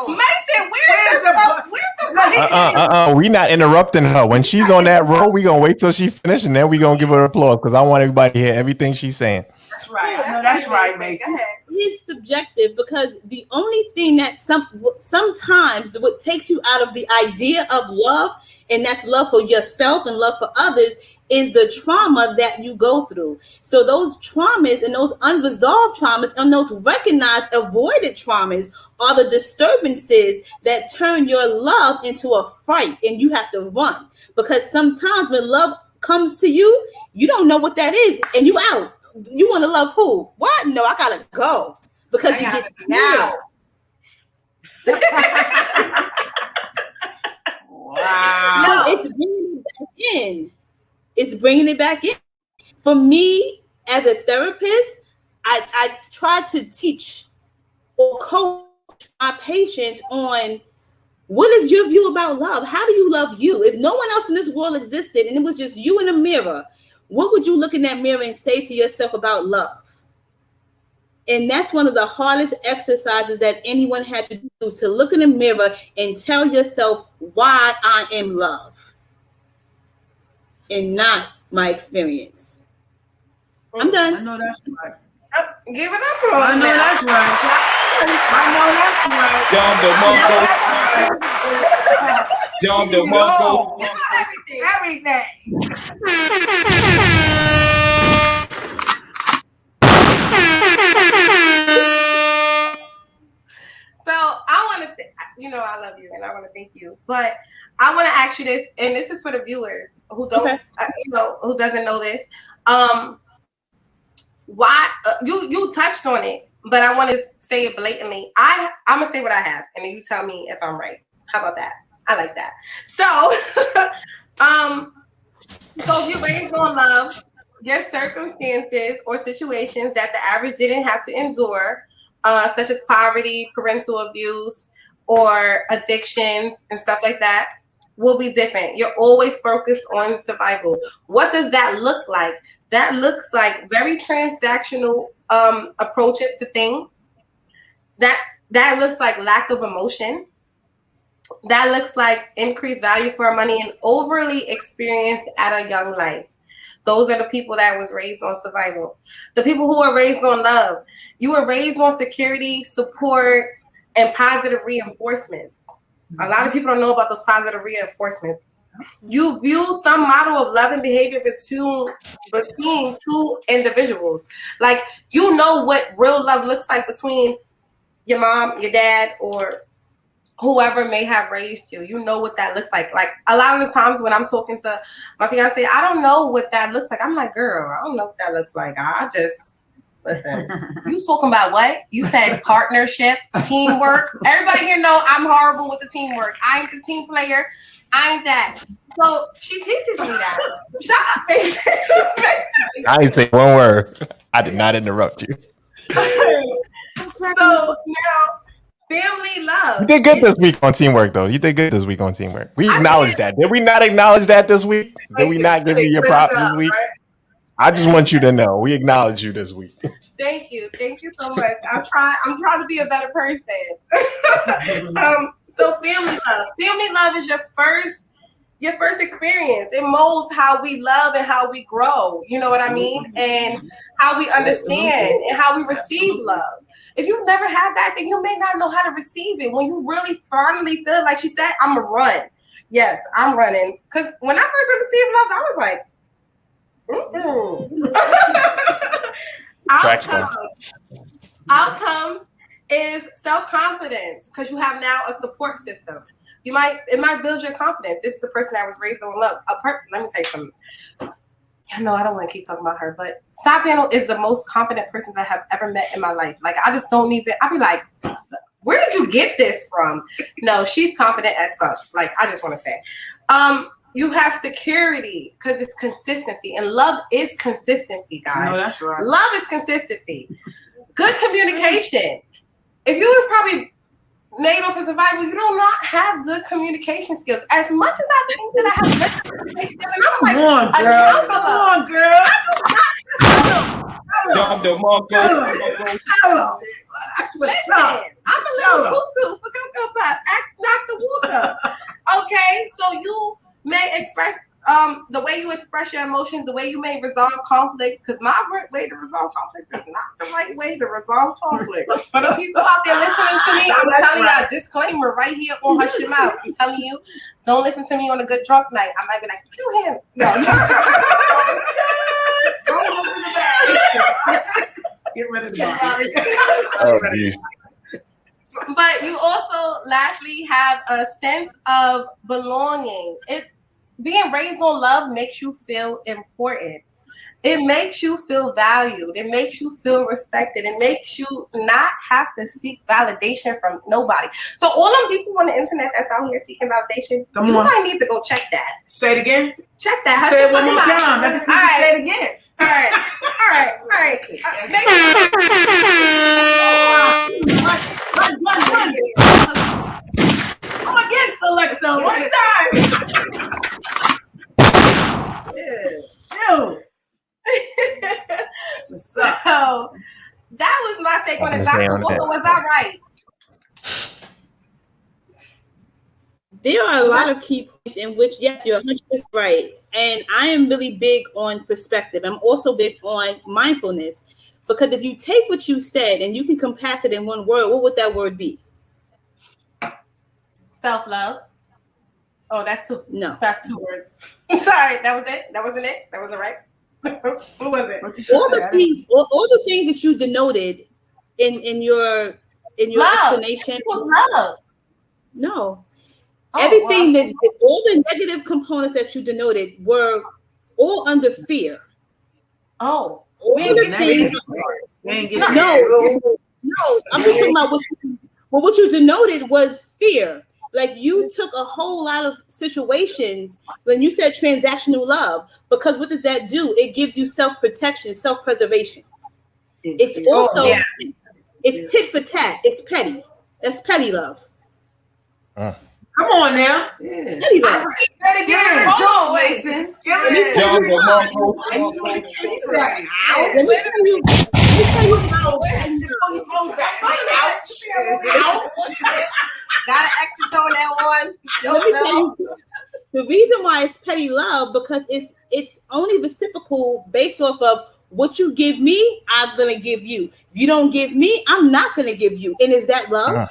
Mason, where's the We not interrupting her. When she's on that roll, we gonna wait till she finishes, and then we gonna give her applause, because I want everybody to hear everything she's saying. That's right. I know that's right, Mason. It's subjective, because the only thing that sometimes what takes you out of the idea of love, and that's love for yourself and love for others, is the trauma that you go through. So those traumas and those unresolved traumas and those recognized avoided traumas are the disturbances that turn your love into a fight, and you have to run. Because sometimes when love comes to you, you don't know what that is, and you out. You want to love who? What? No, I gotta go, because you get scared. Wow. No, it's bringing it back in. It's bringing it back in. For me, as a therapist, I try to teach or coach my patients on what is your view about love? How do you love you? If no one else in this world existed and it was just you in a mirror, what would you look in that mirror and say to yourself about love? And that's one of the hardest exercises that anyone had to do, to look in the mirror and tell yourself why I am love, and not my experience. I'm done. I know that's right. Give it up. I know that's right. John DeMarco. Everything. So I want to, I love you and I want to thank you, but I want to ask you this, and this is for the viewers who don't, who doesn't know this. Why you touched on it, but I want to say it blatantly. I'm gonna say what I have, and then you tell me if I'm right. How about that? I like that. So, so if you're raised on love, your circumstances or situations that the average didn't have to endure, such as poverty, parental abuse, or addictions and stuff like that, will be different. You're always focused on survival. What does that look like? That looks like very transactional approaches to things. That looks like lack of emotion. That looks like increased value for money and overly experienced at a young life. Those are the people that was raised on survival. The people who are raised on love. You were raised on security, support, and positive reinforcement. A lot of people don't know about those positive reinforcements. You view some model of love and behavior between two individuals. Like, you know what real love looks like between your mom, your dad, or whoever may have raised you. You know what that looks like. Like, a lot of the times when I'm talking to my fiance, I don't know what that looks like. I'm like, girl, I don't know what that looks like. I just, listen, you talking about what? You said partnership, teamwork. Everybody here know I'm horrible with the teamwork. I ain't the team player. I ain't that. So she teaches me that. Shut up, baby. I ain't say one word. I did not interrupt you. So now, family love. You did good this week on teamwork, though. You did good this week on teamwork. We acknowledged that. Did we not acknowledge that this week? Did we not give you your props this week? Right? I just want you to know we acknowledge you this week. Thank you so much. I'm trying to be a better person. So family love is your first experience. It molds how we love and how we grow. You know what I mean? And how we understand and how we receive love. If you've never had that, then you may not know how to receive it. When you really finally feel, like she said, I'm a run. Yes, I'm running. Because when I first received love, I was like, Outcomes is self-confidence, because you have now a support system. It might build your confidence. This is the person that was raised on love. Let me tell you something. I know I don't want to keep talking about her, but Sabiano is the most confident person that I have ever met in my life. Like, I just don't even, I'll be like, where did you get this from? No, she's confident as fuck. Like, I just want to say. You have security because it's consistency, and love is consistency, guys. No, that's right. Love is consistency. Good communication. If you was probably made for survival, you do not have good communication skills. As much as I think that I have good communication skills, and I'm like, Come on, girl. Dom DeMarco. That's what's up. I'm a little cuckoo for Cocoa Puffs. Ask Dr. Walker. Okay, so you may express the way you express your emotions, the way you may resolve conflict, because my way to resolve conflict is not the right way to resolve conflict. For the people out there listening to me, I'm telling you a disclaimer right here on Hush Your Mouth. I'm telling you, don't listen to me on a good drunk night. I might be like, kill him. No. Don't open the bag. Get rid of that. But you also, lastly, have a sense of belonging. Being raised on love makes you feel important. It makes you feel valued. It makes you feel respected. It makes you not have to seek validation from nobody. So all them people on the internet that's out here seeking validation, you might need to go check that. Say it again. Check that. Say it one more time. I just need to say it again. All right. Come again, Selector. One time. Shoot. So that was my take on it. Dr. Walker, was I right? There are a lot of key points in which, yes, you're 100% right. And I am really big on perspective. I'm also big on mindfulness, because if you take what you said and you can compass it in one word, what would that word be? Self-love. Oh, that's two. No. That's 2 words. Sorry, that was it? That wasn't it? That wasn't right? What was it? All the things that you denoted in your explanation. It was love. No. Everything that all the negative components that you denoted were all under fear. Oh. All the things. No, I'm just talking about what you denoted was fear. Like, you took a whole lot of situations when you said transactional love, because what does that do? It gives you self-protection, self-preservation. It's also it's tit for tat. It's petty. That's petty love. Come on now. Petty love. Listen. Got an extra toe in that one. The reason why it's petty love, because it's only reciprocal based off of what you give me, I'm gonna give you. If you don't give me, I'm not gonna give you. And is that love?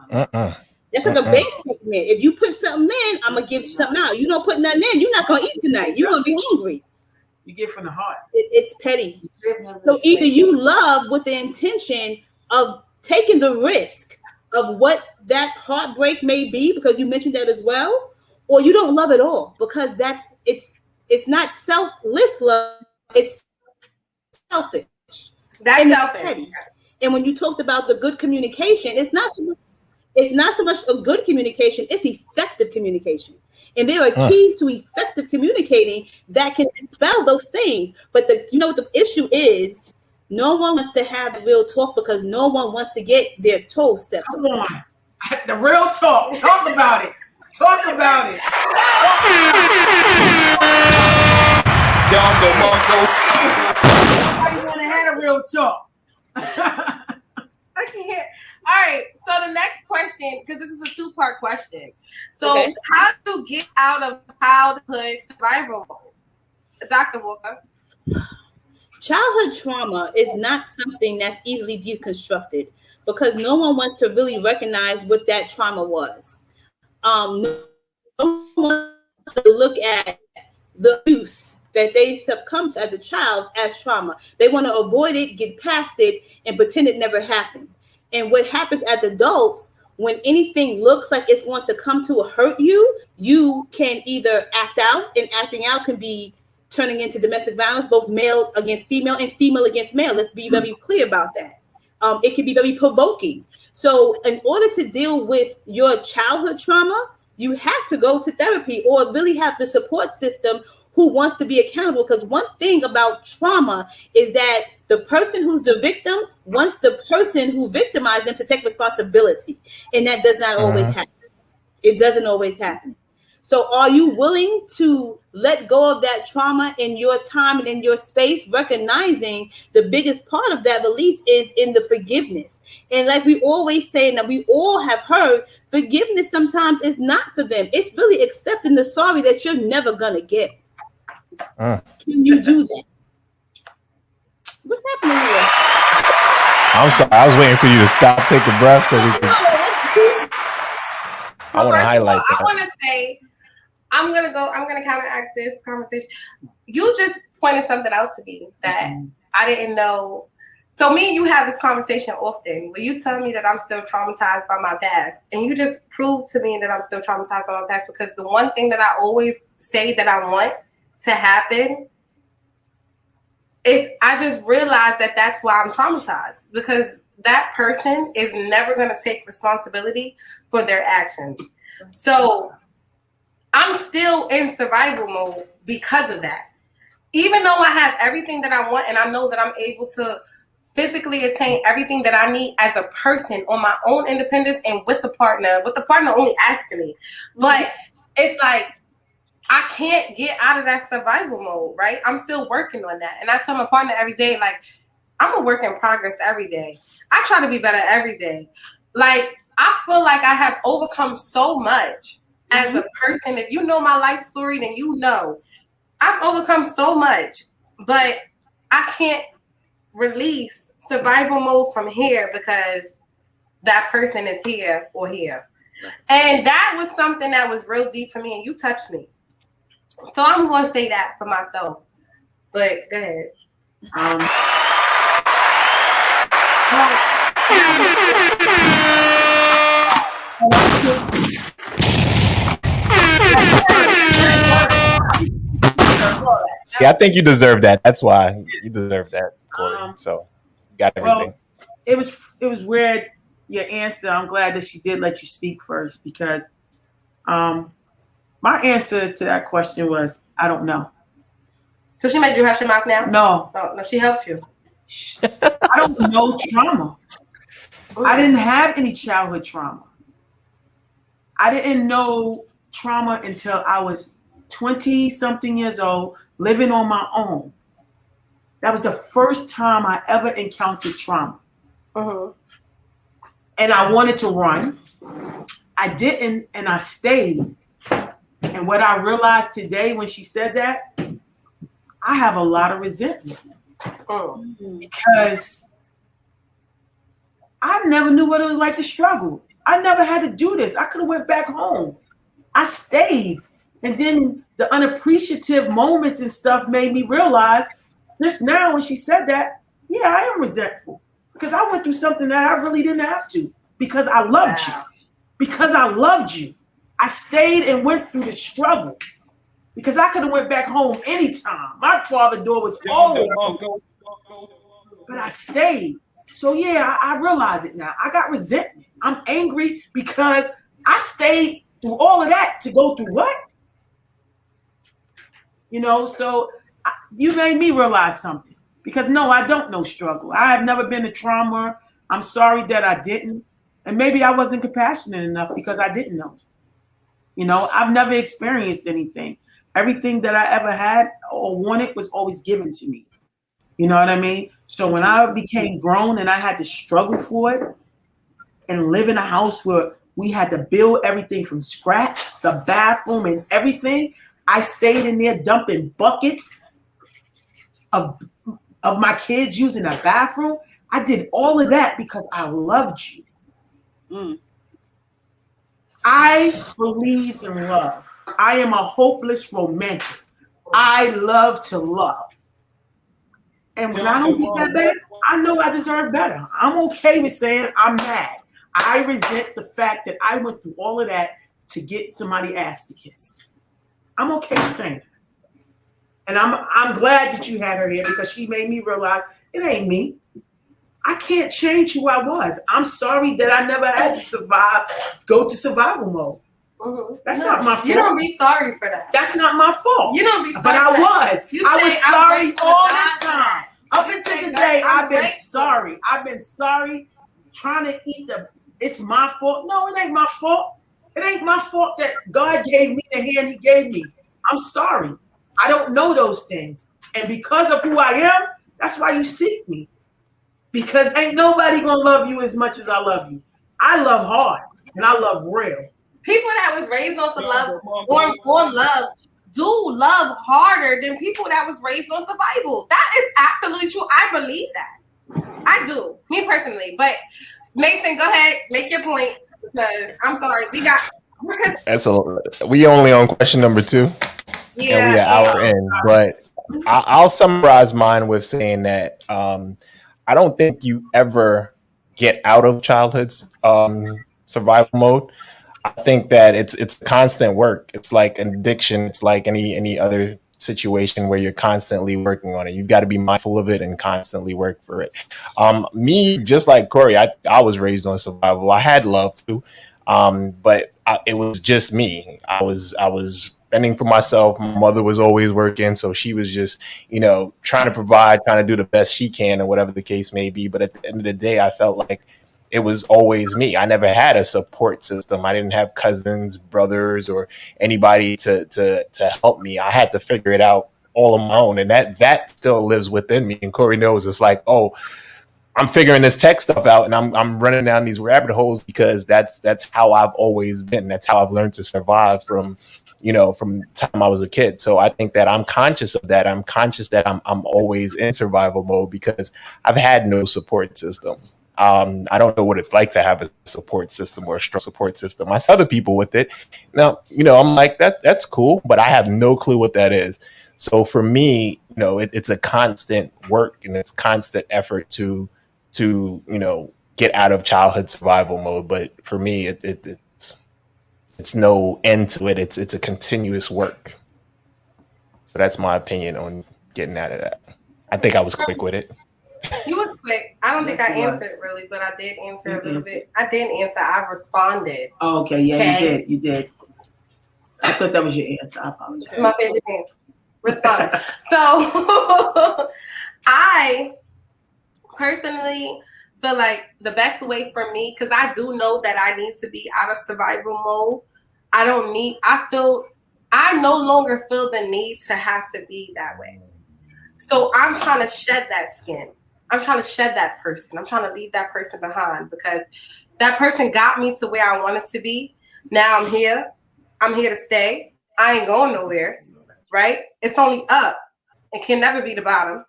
That's like a bank statement. If you put something in, I'm gonna give something out. You don't put nothing in, you're not gonna eat tonight. You're gonna be hungry. You give from the heart. It's petty. So either you love with the intention of taking the risk of what that heartbreak may be, because you mentioned that as well, or you don't love at all, because it's not selfless love, it's selfish. That's selfish. Petty. And when you talked about the good communication, it's not so much a good communication, it's effective communication. And there are keys to effective communicating that can dispel those things. But what the issue is? No one wants to have the real talk, because no one wants to get their toes stepped on. Come on. The real talk. Talk about it. Talk about it. Dom DeMarco. How you want to have a real talk? I can't. All right. So the next question, because this was a 2-part question. So how to get out of childhood survival mode? Dr. Walker. Childhood trauma is not something that's easily deconstructed, because no one wants to really recognize what that trauma was. No one wants to look at the abuse that they succumbed to as a child as trauma. They want to avoid it, get past it, and pretend it never happened. And what happens as adults, when anything looks like it's going to come to hurt you, you can either act out, and acting out can be turning into domestic violence, both male against female and female against male. Let's be very clear about that. It can be very provoking. So in order to deal with your childhood trauma, you have to go to therapy or really have the support system who wants to be accountable. Because one thing about trauma is that the person who's the victim wants the person who victimized them to take responsibility. And that does not always happen. It doesn't always happen. So are you willing to let go of that trauma in your time and in your space, recognizing the biggest part of that release is in the forgiveness? And like we always say, and that we all have heard, forgiveness sometimes is not for them. It's really accepting the sorry that you're never going to get. Can you do that? What's happening here? I'm sorry. I was waiting for you to stop, take a breath so we can. I want to highlight that. I want to say, I'm gonna counteract this conversation. You just pointed something out to me that I didn't know. So me and you have this conversation often where you tell me that I'm still traumatized by my past, and you just prove to me that I'm still traumatized by my past, because the one thing that I always say that I want to happen is I just realized that that's why I'm traumatized, because that person is never going to take responsibility for their actions. So I'm still in survival mode because of that. Even though I have everything that I want and I know that I'm able to physically attain everything that I need as a person on my own independence and with the partner only adds to me. But it's like, I can't get out of that survival mode, right? I'm still working on that. And I tell my partner every day, like, I'm a work in progress every day. I try to be better every day. Like, I feel like I have overcome so much as a person. If you know my life story, then you know I've overcome so much, but I can't release survival mode from here because that person is here or here. And that was something that was real deep for me, and you touched me. So I'm going to say that for myself. But go ahead. See, I think you deserve that. That's why you deserve that, Kori. So you got everything. Well, it was weird, your answer. I'm glad that she did let you speak first, because my answer to that question was, I don't know. So she made you hush your mouth now? No. Oh, no, she helped you. I don't know trauma. I didn't have any childhood trauma. I didn't know trauma until I was 20-something years old, living on my own. That was the first time I ever encountered trauma. And I wanted to run. I didn't, and I stayed. And what I realized today when she said that, I have a lot of resentment. Because I never knew what it was like to struggle. I never had to do this. I could have went back home. I stayed. And then the unappreciative moments and stuff made me realize just now when she said that, yeah, I am resentful. Because I went through something that I really didn't have to. Because I loved you. Because I loved you. I stayed and went through the struggle. Because I could have went back home anytime. My father's door was always open. But I stayed. So yeah, I realize it now. I got resentment. I'm angry because I stayed through all of that to go through what? You know, so you made me realize something. Because no, I don't know struggle. I have never been to trauma. I'm sorry that I didn't. And maybe I wasn't compassionate enough because I didn't know. You know, I've never experienced anything. Everything that I ever had or wanted was always given to me. You know what I mean? So when I became grown and I had to struggle for it and live in a house where we had to build everything from scratch, the bathroom and everything, I stayed in there dumping buckets of my kids using a bathroom. I did all of that because I loved you. I believe in love. I am a hopeless romantic. I love to love. And when I don't get that back, I know I deserve better. I'm okay with saying I'm mad. I resent the fact that I went through all of that to get somebody's ass to kiss. I'm okay with saying that. And I'm glad that you had her here because she made me realize it ain't me. I can't change who I was. I'm sorry that I never had to go to survival mode. That's not my fault. You don't be sorry for that. That's not my fault. You don't be sorry. But I was. I was sorry all this time. Up You until say, today, I'm I've been grateful. sorry. I've been sorry trying to eat it's my fault. No, it ain't my fault. It ain't my fault that God gave me the hand he gave me. I'm sorry. I don't know those things. And because of who I am, that's why you seek me. Because ain't nobody gonna love you as much as I love you. I love hard and I love real. People that was raised on some love on love do love harder than people that was raised on survival. That is absolutely true. I believe that. I do. Me personally. But Mason, go ahead, make your point. Because I'm sorry, we only on question number 2. Yeah, and we are hour in. But I'll summarize mine with saying that I don't think you ever get out of childhood's survival mode. I think that it's constant work. It's like an addiction. It's like any other situation where you're constantly working on it. You've got to be mindful of it and constantly work for it. Me, just like Kori, I was raised on survival. I had love too, but it was just me. I was fending for myself. My mother was always working, so she was just, trying to provide, trying to do the best she can, or whatever the case may be. But at the end of the day, I felt like it was always me. I never had a support system. I didn't have cousins, brothers, or anybody to help me. I had to figure it out all on my own, and that still lives within me. And Kori knows it's like, oh, I'm figuring this tech stuff out, and I'm running down these rabbit holes because that's how I've always been. That's how I've learned to survive from the time I was a kid. So I think that I'm conscious of that. I'm conscious that I'm always in survival mode because I've had no support system. I don't know what it's like to have a support system or a strong support system. I see other people with it. Now, I'm like, that's cool, but I have no clue what that is. So for me, it's a constant work and it's constant effort to get out of childhood survival mode. But for me, it's no end to it. It's a continuous work. So that's my opinion on getting out of that. I think I was quick with it. You was quick. I don't think I answered really, but I did answer a little bit. I didn't answer. I responded. Oh, okay. Yeah, you did. I thought that was your answer. I apologize. It's my favorite thing. Respond. So I personally feel like the best way for me, because I do know that I need to be out of survival mode. I no longer feel the need to have to be that way. So I'm trying to shed that skin. I'm trying to shed that person. I'm trying to leave that person behind because that person got me to where I wanted to be. Now I'm here. I'm here to stay. I ain't going nowhere, right? It's only up. It can never be the bottom.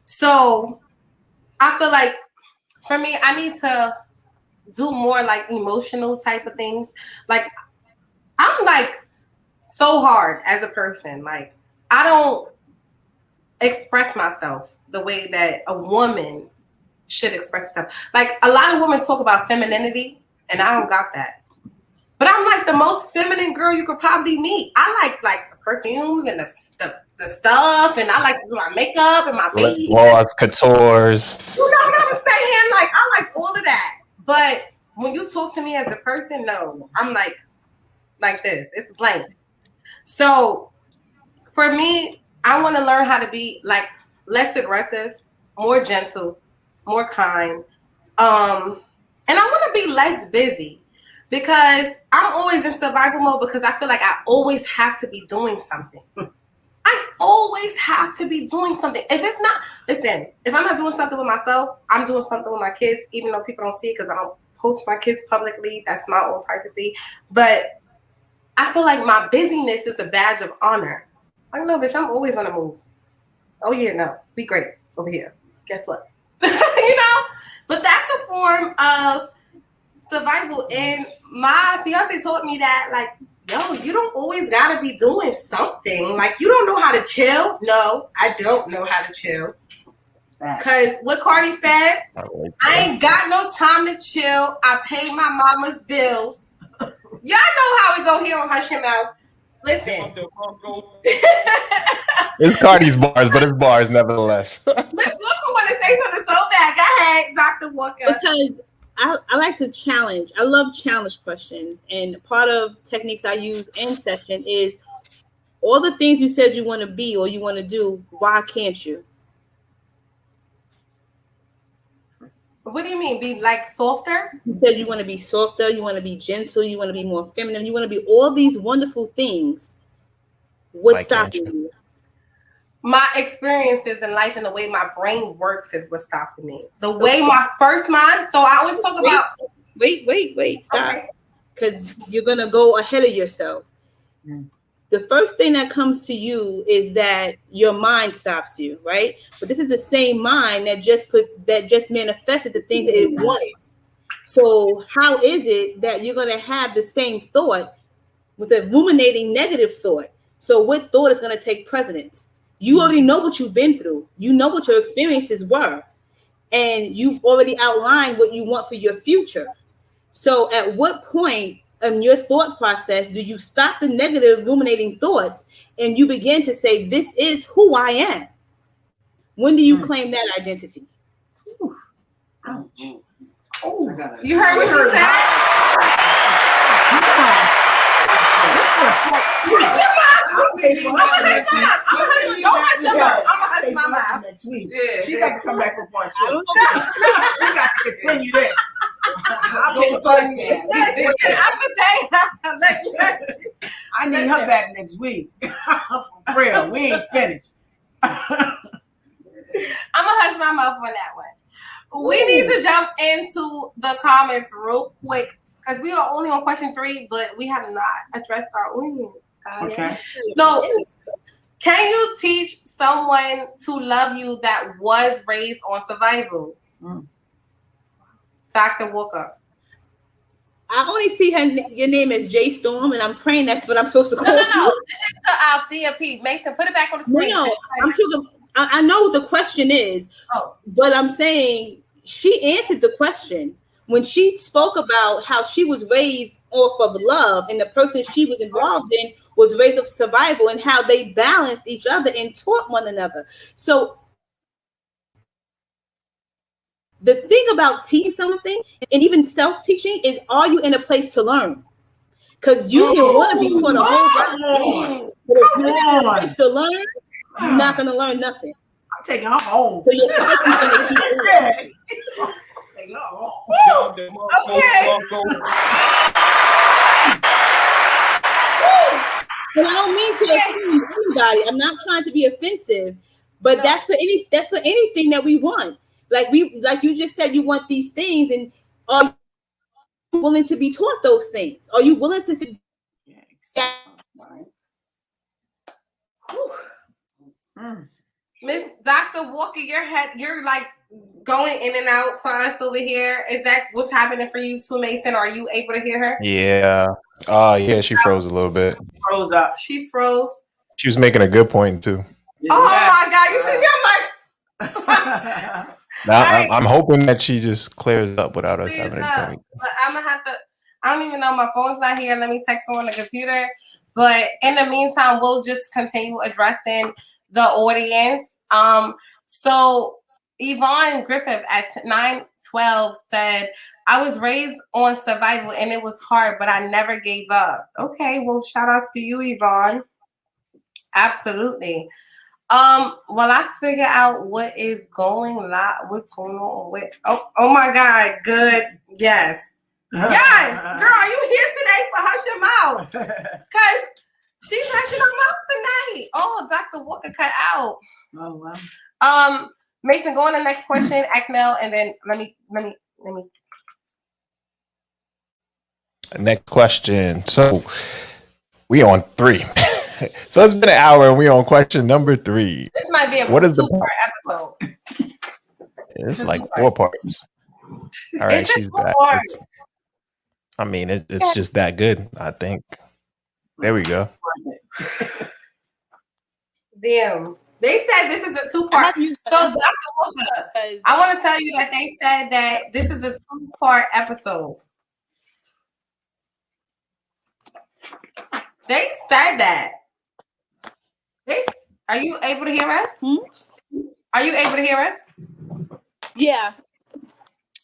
So I feel like for me, I need to do more like emotional type of things. Like I'm like so hard as a person. Like I don't express myself the way that a woman should express herself. Like a lot of women talk about femininity, and I don't got that. But I'm like the most feminine girl you could probably meet. I like the perfumes and the stuff, and I like to do my makeup and my baby. Gloss, coutures. You know what I'm saying? Like I like all of that. But when you talk to me as a person, no, I'm like this. It's blank. So for me, I want to learn how to be like less aggressive, more gentle, more kind. And I want to be less busy because I'm always in survival mode because I feel like I always have to be doing something. I always have to be doing something. If it's not, listen, if I'm not doing something with myself, I'm doing something with my kids, even though people don't see it because I don't post my kids publicly. That's my own privacy. But I feel like my busyness is a badge of honor. I know, bitch, I'm always on the move. Oh, yeah, no, be great over here. Guess what? But that's a form of survival. And my fiance told me that, like, yo, you don't always got to be doing something. Like, you don't know how to chill. No, I don't know how to chill. Because what Kori said, I ain't got no time to chill. I pay my mama's bills. Y'all know how it go here on Hush Your Mouth. Listen. It's Cardi's bars, but it's bars nevertheless. Miss Walker want to say something so bad. Go ahead, Dr. Walker. Because I like to challenge. I love challenge questions. And part of techniques I use in session is all the things you said you want to be or you want to do, why can't you? What do you mean? Be like softer? You said you want to be softer, you want to be gentle, you want to be more feminine, you want to be all these wonderful things. What's stopping you? My experiences in life and the way my brain works is what's stopping me. The way my first mind. So I always talk about. Wait. Stop. Because you're going to go ahead of yourself. The first thing that comes to you is that your mind stops you, right? But this is the same mind that just manifested the things that it wanted. So how is it that you're going to have the same thought with a ruminating negative thought? So what thought is going to take precedence? You already know what you've been through. You know what your experiences were. And you've already outlined what you want for your future. So at what point in your thought process do you stop the negative ruminating thoughts and you begin to say, this is who I am? When do you claim that identity? Ouch. Oh, you heard what she said? I'm gonna hush next week. She got to come back for part 2. We got to continue this. I need her back next week. For real, we ain't finished. I'm gonna hush my mouth on that one. We need to jump into the comments real quick because we are only on question 3, but we have not addressed our audience. Okay. So, can you teach someone to love you that was raised on survival? Dr. Walker. I only see your name as J Storm, and I'm praying that's what I'm supposed to call you. No. This is to Althea P. Mason, put it back on the screen. No, I'm talking. I know what the question is, but I'm saying she answered the question when she spoke about how she was raised off of love, and the person she was involved in was raised off survival, and how they balanced each other and taught one another. So the thing about teaching something and even self-teaching is, are you in a place to learn? Because you can want to be taught a whole lot, but if you're in a place to learn, you're not going to learn nothing. I'm taking her home. So you're going to keep it. And I don't mean to offend anybody. I'm not trying to be offensive, but that's for anything that we want. Like you just said, you want these things, and are you willing to be taught those things? Are you willing to see? Miss Dr. Walker, you're like going in and out for us over here. Is that what's happening for you too, Mason? Are you able to hear her? Yeah. Yeah, she froze a little bit. Froze up. She's froze. She was making a good point too. Oh my God! You see me? I'm like. Now, I'm hoping that she just clears up without us having a point. But I'm gonna have to. I don't even know, my phone's not here. Let me text her on the computer. But in the meantime, we'll just continue addressing the audience. So Yvonne Griffith at 912 said, I was raised on survival and it was hard, but I never gave up. Okay, well, shout outs to you, Yvonne. Absolutely. Well, I figure out what's going on with oh my God, good. Yes. Yes, girl, you here today for Hush Your Mouth. Cause she's hushing her mouth tonight. Oh, Dr. Walker cut out. Oh wow. Mason, go on the next question, Akmel, and then let me. Next question. So we on 3. So it's been an hour and we on question number 3. This might be a two-part episode. It's like 4 parts. All right, she's back. It's just that good, I think. There we go. Damn. They said this is a 2-part. So, Dr. Walker, I want to tell you that they said that this is a 2-part episode. They said that. Are you able to hear us? Are you able to hear us? Yeah.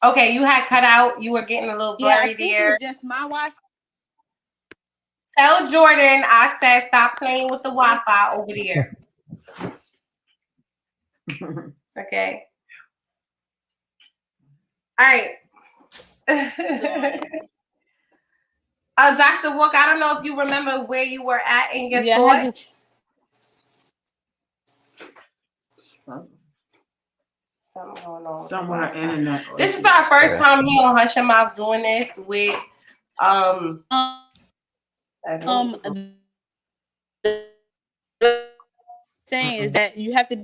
Okay, you had cut out. You were getting a little Yeah, I blurry think there. it's just my Wi-Fi. Tell Jordan I said stop playing with the Wi-Fi over there. Okay. All right. Dr. Walker, I don't know if you remember where you were at in your thoughts. Something going on. Somewhere internet. This is our first time here on Hush Your Mouth doing this with saying is that you have to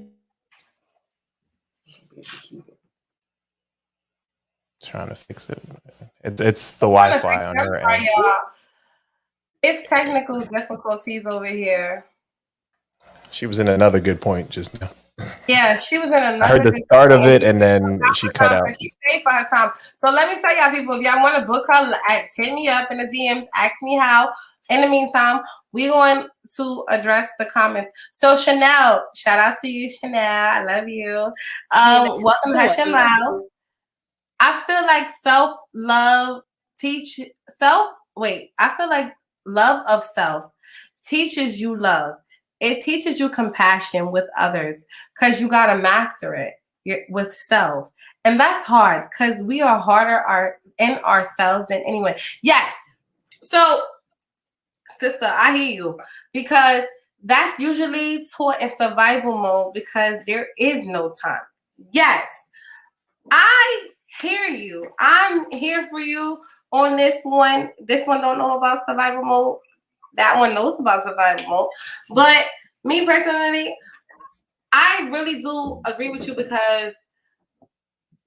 trying to fix it. It's the Wi-Fi on her end. It's technical difficulties over here. She was in another good point just now. Yeah, she was in another. I heard the start of it and then she cut out. She stayed for her time. So let me tell y'all, people, if y'all want to book her, hit me up in the DMs, ask me how. In the meantime, we're going to address the comments. So Chanel, shout out to you, Chanel. I love you. Welcome to Chanel. I feel like I feel like love of self teaches you love. It teaches you compassion with others because you got to master it with self. And that's hard because we are harder in ourselves than anyone. Yes. So, sister, I hear you because that's usually taught in survival mode because there is no time. Yes. I hear you. I'm here for you on this one. This one don't know about survival mode. That one knows about survival mode. But me personally, I really do agree with you because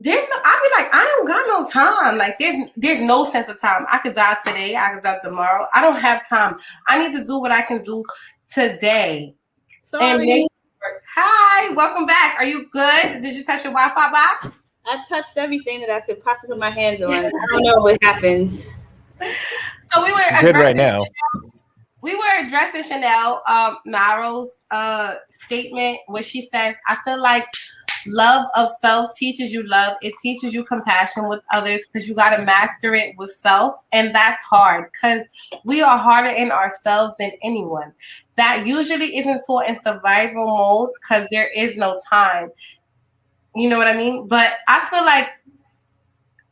I be like, I don't got no time. Like there's no sense of time. I could die today. I could die tomorrow. I don't have time. I need to do what I can do today. Sorry. Hi, welcome back. Are you good? Did you touch your Wi-Fi box? I touched everything that I could possibly put my hands on. I don't know what happens. So we were good right now. We were addressing Chanel Marrow's statement where she says, I feel like love of self teaches you love. It teaches you compassion with others because you got to master it with self. And that's hard because we are harder in ourselves than anyone. That usually isn't taught in survival mode because there is no time. You know what I mean? But I feel like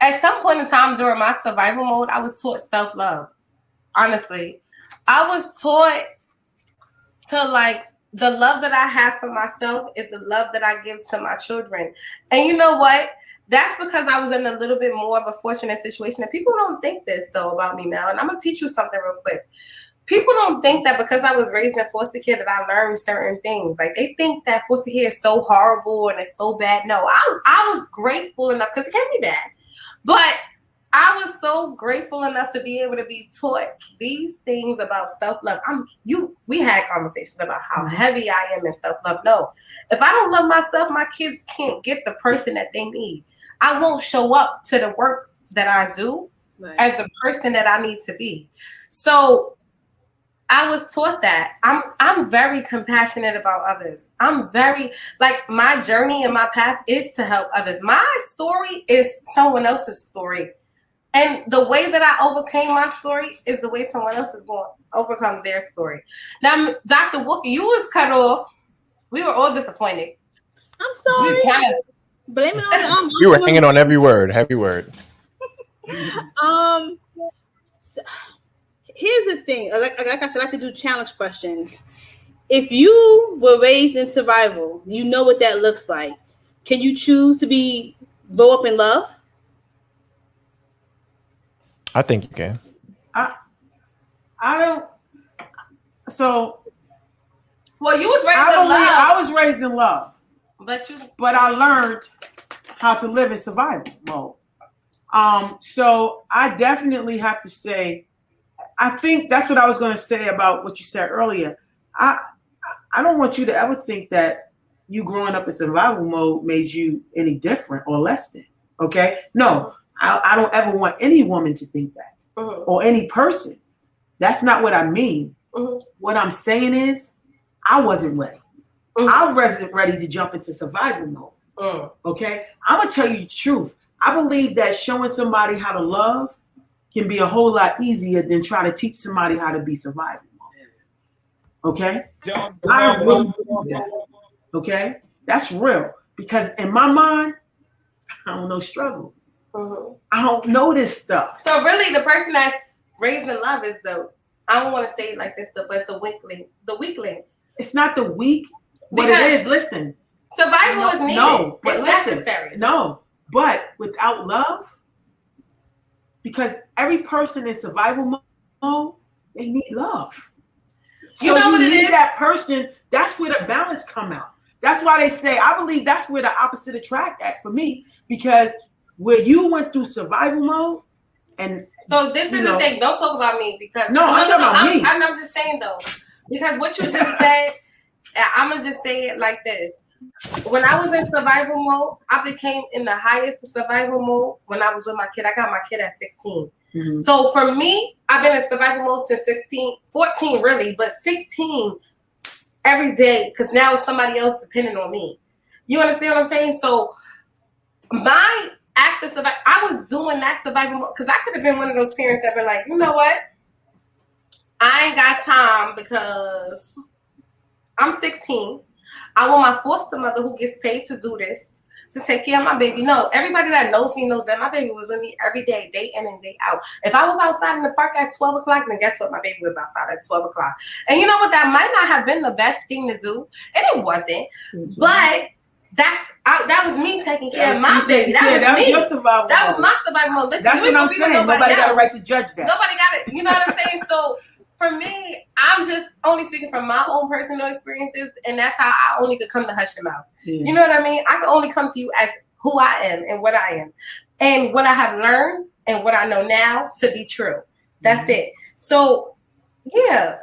at some point in time during my survival mode, I was taught self-love. Honestly. I was taught to like the love that I have for myself is the love that I give to my children. And you know what? That's because I was in a little bit more of a fortunate situation. And people don't think this though about me now. And I'm going to teach you something real quick. People don't think that because I was raised in foster care that I learned certain things. Like they think that foster care is so horrible and it's so bad. No, I was grateful enough because it can be bad. But I was so grateful enough to be able to be taught these things about self-love. We had conversations about how heavy I am in self-love. No, if I don't love myself, my kids can't get the person that they need. I won't show up to the work that I do as the person that I need to be. So I was taught that. I'm very compassionate about others. I'm very, like, my journey and my path is to help others. My story is someone else's story. And the way that I overcame my story is the way someone else is going to overcome their story. Now, Dr. Walker, you was cut off. We were all disappointed. I'm sorry. Blame it on you were hanging on every word. Heavy word. So, here's the thing. Like I said, I like to do challenge questions. If you were raised in survival, you know what that looks like. Can you choose to grow up in love? I think you can. I don't. So. Well, you was raised in love. I was raised in love. But I learned how to live in survival mode. So I definitely have to say, I think that's what I was going to say about what you said earlier. I don't want you to ever think that you growing up in survival mode made you any different or less than. Okay? No. I don't ever want any woman to think that or any person. That's not what I mean. What I'm saying is I wasn't ready. I wasn't ready to jump into survival mode. Okay? I'm going to tell you the truth. I believe that showing somebody how to love can be a whole lot easier than trying to teach somebody how to be survival. Okay? I really believe that. Okay? That's real. Because in my mind, I don't know struggle. I don't know this stuff. So really, the person that's raised in love is I don't want to say it like this, but the weakling. The weakling. It's not the weak. What it is, listen. Survival is needed. No, but it's listen. necessary. No, but without love, because every person in survival mode, they need love. So you know what it need is? That person, that's where the balance come out. That's why they say, I believe that's where the opposite attract at for me, because where you went through survival mode, and so this is the thing. Don't talk about me because I'm talking about me. I'm just saying though, because what you just said, I'm gonna just say it like this. When I was in survival mode, I became in the highest survival mode when I was with my kid. I got my kid at 16. Mm-hmm. So for me, I've been in survival mode since 14 really, but 16 every day, because now it's somebody else depending on me. You understand what I'm saying? So my active survival, I was doing that survival mode because I could have been one of those parents that been like, you know what? I ain't got time because I'm 16. I want my foster mother who gets paid to do this to take care of my baby. No, everybody that knows me knows that my baby was with me every day, day in and day out. If I was outside in the park at 12 o'clock, then guess what? My baby was outside at 12 o'clock. And you know what? That might not have been the best thing to do. And it wasn't. But that was me taking care of my baby. That was me. Survival that was my survival mode. Listen, that's what I'm saying. Nobody got a right to judge that. Nobody got it. You know what I'm saying? So for me, I'm just only speaking from my own personal experiences, and that's how I only could come to hush your mouth. Yeah. You know what I mean? I can only come to you as who I am and what I am, and what I have learned and what I know now to be true. That's it. So, yeah,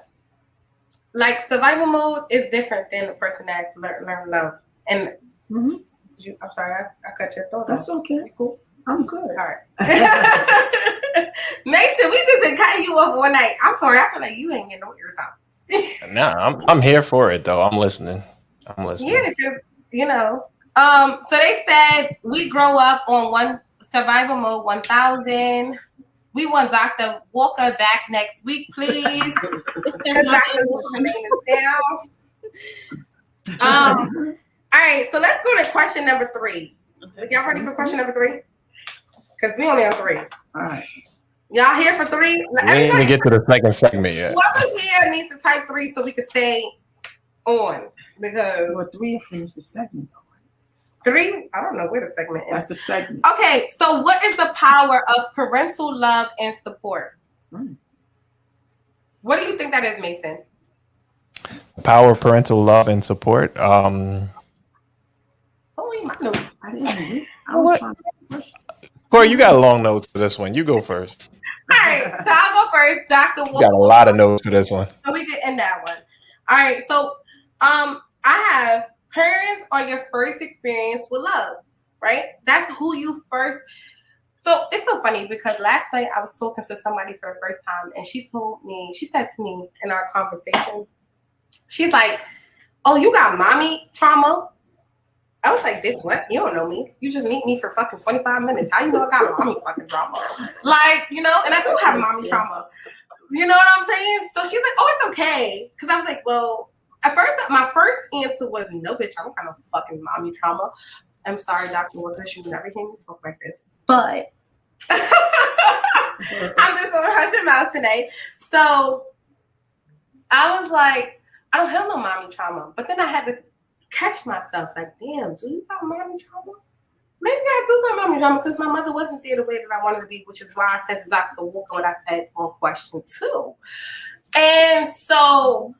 like survival mode is different than the person that's learn love. And I'm sorry, I cut your throat. That's okay. Cool. I'm good. All right. Mason, we just cut you off one night. I'm sorry. I feel like you ain't getting no ear Nah, I'm here for it though. I'm listening. Yeah, you know. So they said we grow up on one survival mode 1000. We want Dr. Walker back next week, please. Because Dr. Walker is down. All right, so let's go to question number 3. Y'all ready for question number 3? Because we only have 3. All right. Y'all here for 3? We ain't even get to the second segment yet. Whoever here needs to type 3 so we can stay on. Because 3 finished the segment. 3? I don't know where the segment is. That's the segment. Okay, so what is the power of parental love and support? What do you think that is, Mason? Power of parental love and support. Oh, my notes. I didn't read. I was trying to. Kori, you got long notes for this one. You go first. All right, so I'll go first. Dr. Walker. Got a lot of notes for this one. So we did end that one. All right, so I have parents are your first experience with love, right? That's who you first. So it's so funny because last night I was talking to somebody for the first time, and she said to me in our conversation, she's like, "Oh, you got mommy trauma?" I was like, "Bitch, what? You don't know me. You just meet me for fucking 25 minutes. How you know I got mommy fucking trauma?" Like, you know, and I do have mommy trauma. You know what I'm saying? So she's like, "Oh, it's okay." Because I was like, well, at first, my first answer was, "No, bitch, I don't got no fucking mommy trauma." I'm sorry, Dr. Walker, you never hear me talk like this. But I'm just going to hush your mouth today. So I was like, I don't have no mommy trauma. But then I had to catch myself like, damn, do you got mommy trauma? Maybe I do got mommy trauma because my mother wasn't there the way that I wanted to be, which is why I said to Dr. Walker what I said on question 2. And so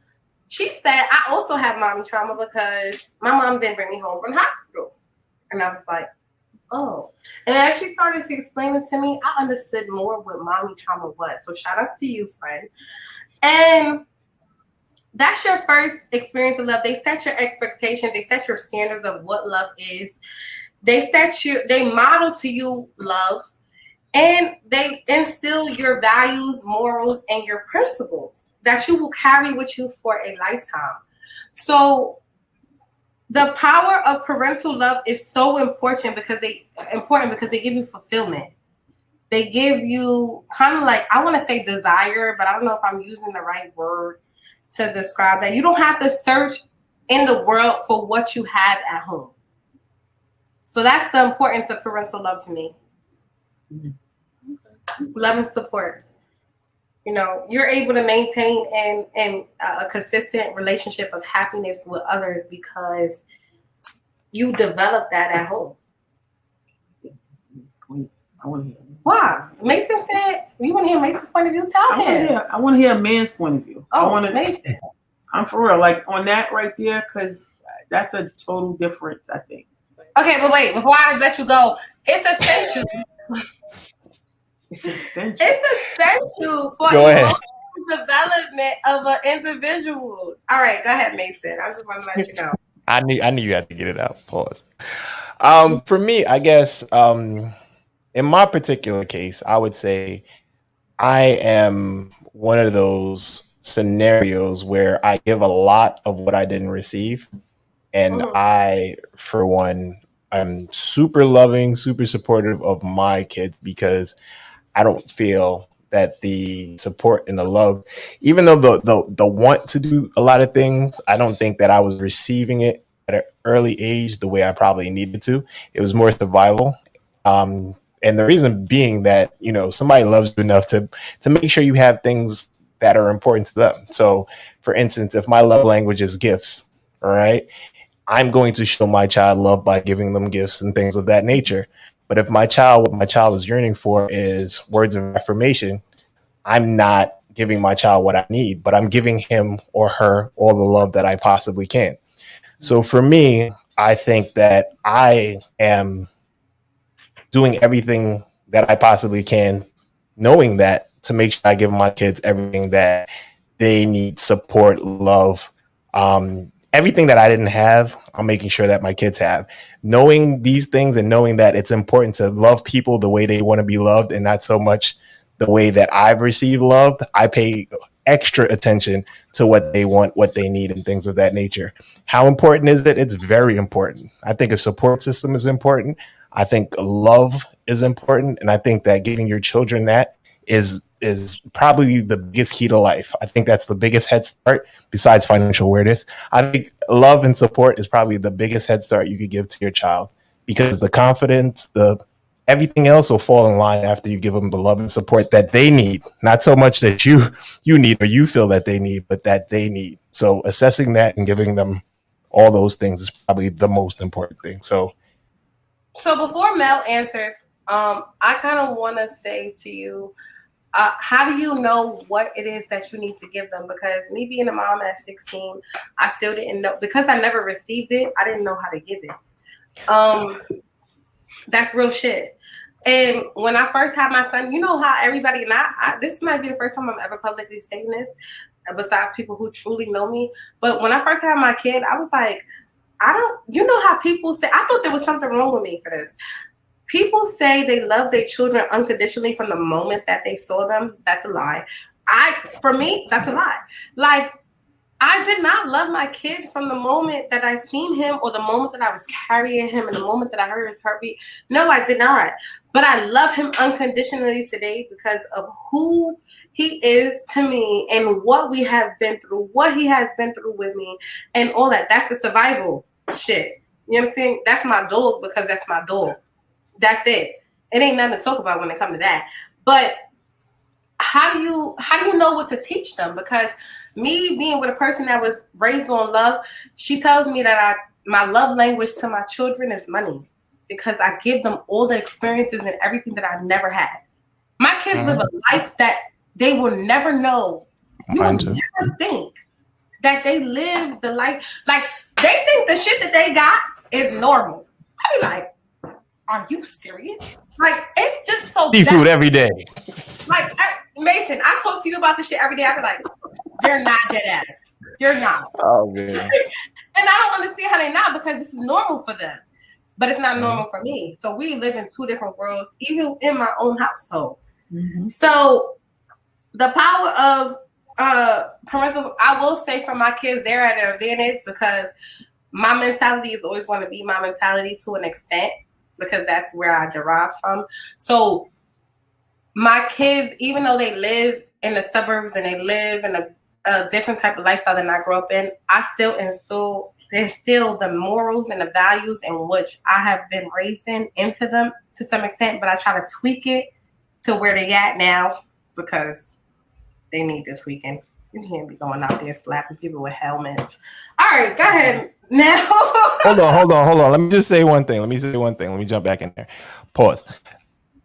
she said, I also have mommy trauma because my mom didn't bring me home from the hospital. And I was like, oh. And as she started to explain it to me, I understood more what mommy trauma was. So shout outs to you, friend. And that's your first experience of love. They set your expectations. They set your standards of what love is. They model to you love. And they instill your values, morals, and your principles that you will carry with you for a lifetime. So The power of parental love is so important because they give you fulfillment. They give you kind of like, I want to say desire, but I don't know if I'm using the right word to describe that. You don't have to search in the world for what you have at home. So that's the importance of parental love to me. Love and support. You know, you're able to maintain a consistent relationship of happiness with others because you develop that at home. I want to hear. Why? Mason said, you want to hear Mason's point of view? Tell him. I want to hear a man's point of view. Oh, Mason. I'm for real. Like on that right there, because that's a total difference, I think. Okay, but wait, before I let you go, it's essential. It's essential. It's essential for emotional development of an individual. All right, go ahead, Mason. I just want to let you know. I knew you had to get it out. Pause. For me, I guess, in my particular case, I would say I am one of those scenarios where I give a lot of what I didn't receive. And I, for one, I'm super loving, super supportive of my kids because I don't feel that the support and the love, even though the want to do a lot of things, I don't think that I was receiving it at an early age the way I probably needed to. It was more survival. And the reason being that, you know, somebody loves you enough to make sure you have things that are important to them. So, for instance, if my love language is gifts, all right, I'm going to show my child love by giving them gifts and things of that nature. But if what my child is yearning for is words of affirmation, I'm not giving my child what I need, but I'm giving him or her all the love that I possibly can. So for me, I think that I am doing everything that I possibly can, knowing that, to make sure I give my kids everything that they need: support, love, everything that I didn't have, I'm making sure that my kids have. Knowing these things and knowing that it's important to love people the way they want to be loved and not so much the way that I've received love, I pay extra attention to what they want, what they need, and things of that nature. How important is it? It's very important. I think a support system is important. I think love is important. And I think that giving your children that is probably the biggest key to life. I think that's the biggest head start besides financial awareness. I think love and support is probably the biggest head start you could give to your child, because the confidence, everything else will fall in line after you give them the love and support that they need. Not so much that you need or you feel that they need, but that they need. So assessing that and giving them all those things is probably the most important thing. So before Mel answers, I kind of want to say to you, how do you know what it is that you need to give them? Because me being a mom at 16, I still didn't know, because I never received it. I didn't know how to give it. That's real shit. And when I first had my son, you know how everybody, and I this might be the first time I'm ever publicly saying this, besides people who truly know me. But when I first had my kid, I was like, you know how people say, I thought there was something wrong with me for this. People say they love their children unconditionally from the moment that they saw them. That's a lie. For me, that's a lie. Like, I did not love my kid from the moment that I seen him or the moment that I was carrying him and the moment that I heard his heartbeat. No, I did not. But I love him unconditionally today because of who he is to me and what we have been through, what he has been through with me and all that. That's the survival shit. You know what I'm saying? That's my dog because that's my dog. That's it. It ain't nothing to talk about when it comes to that. But how do you know what to teach them? Because me being with a person that was raised on love, she tells me that my love language to my children is money, because I give them all the experiences and everything that I've never had. My kids live a life that they will never know. You will never think that they live the life. Like, they think the shit that they got is normal. I be like, are you serious? Like, it's just so seafood every day. Like, Mason, I talk to you about this shit every day. I be like, you're not dead ass. You're not. Oh, man. And I don't understand how they're not, because this is normal for them. But it's not normal for me. So we live in two different worlds, even in my own household. Mm-hmm. So the power of parental, I will say for my kids, they're at an advantage because my mentality is always going to be my mentality to an extent because that's where I derive from. So my kids, even though they live in the suburbs and they live in a different type of lifestyle than I grew up in, I still instill the morals and the values in which I have been raised in into them to some extent, but I try to tweak it to where they at now because they need this tweaking. You can't be going out there slapping people with helmets. All right, go ahead now. Hold on. Let me just say one thing. Let me jump back in there. Pause.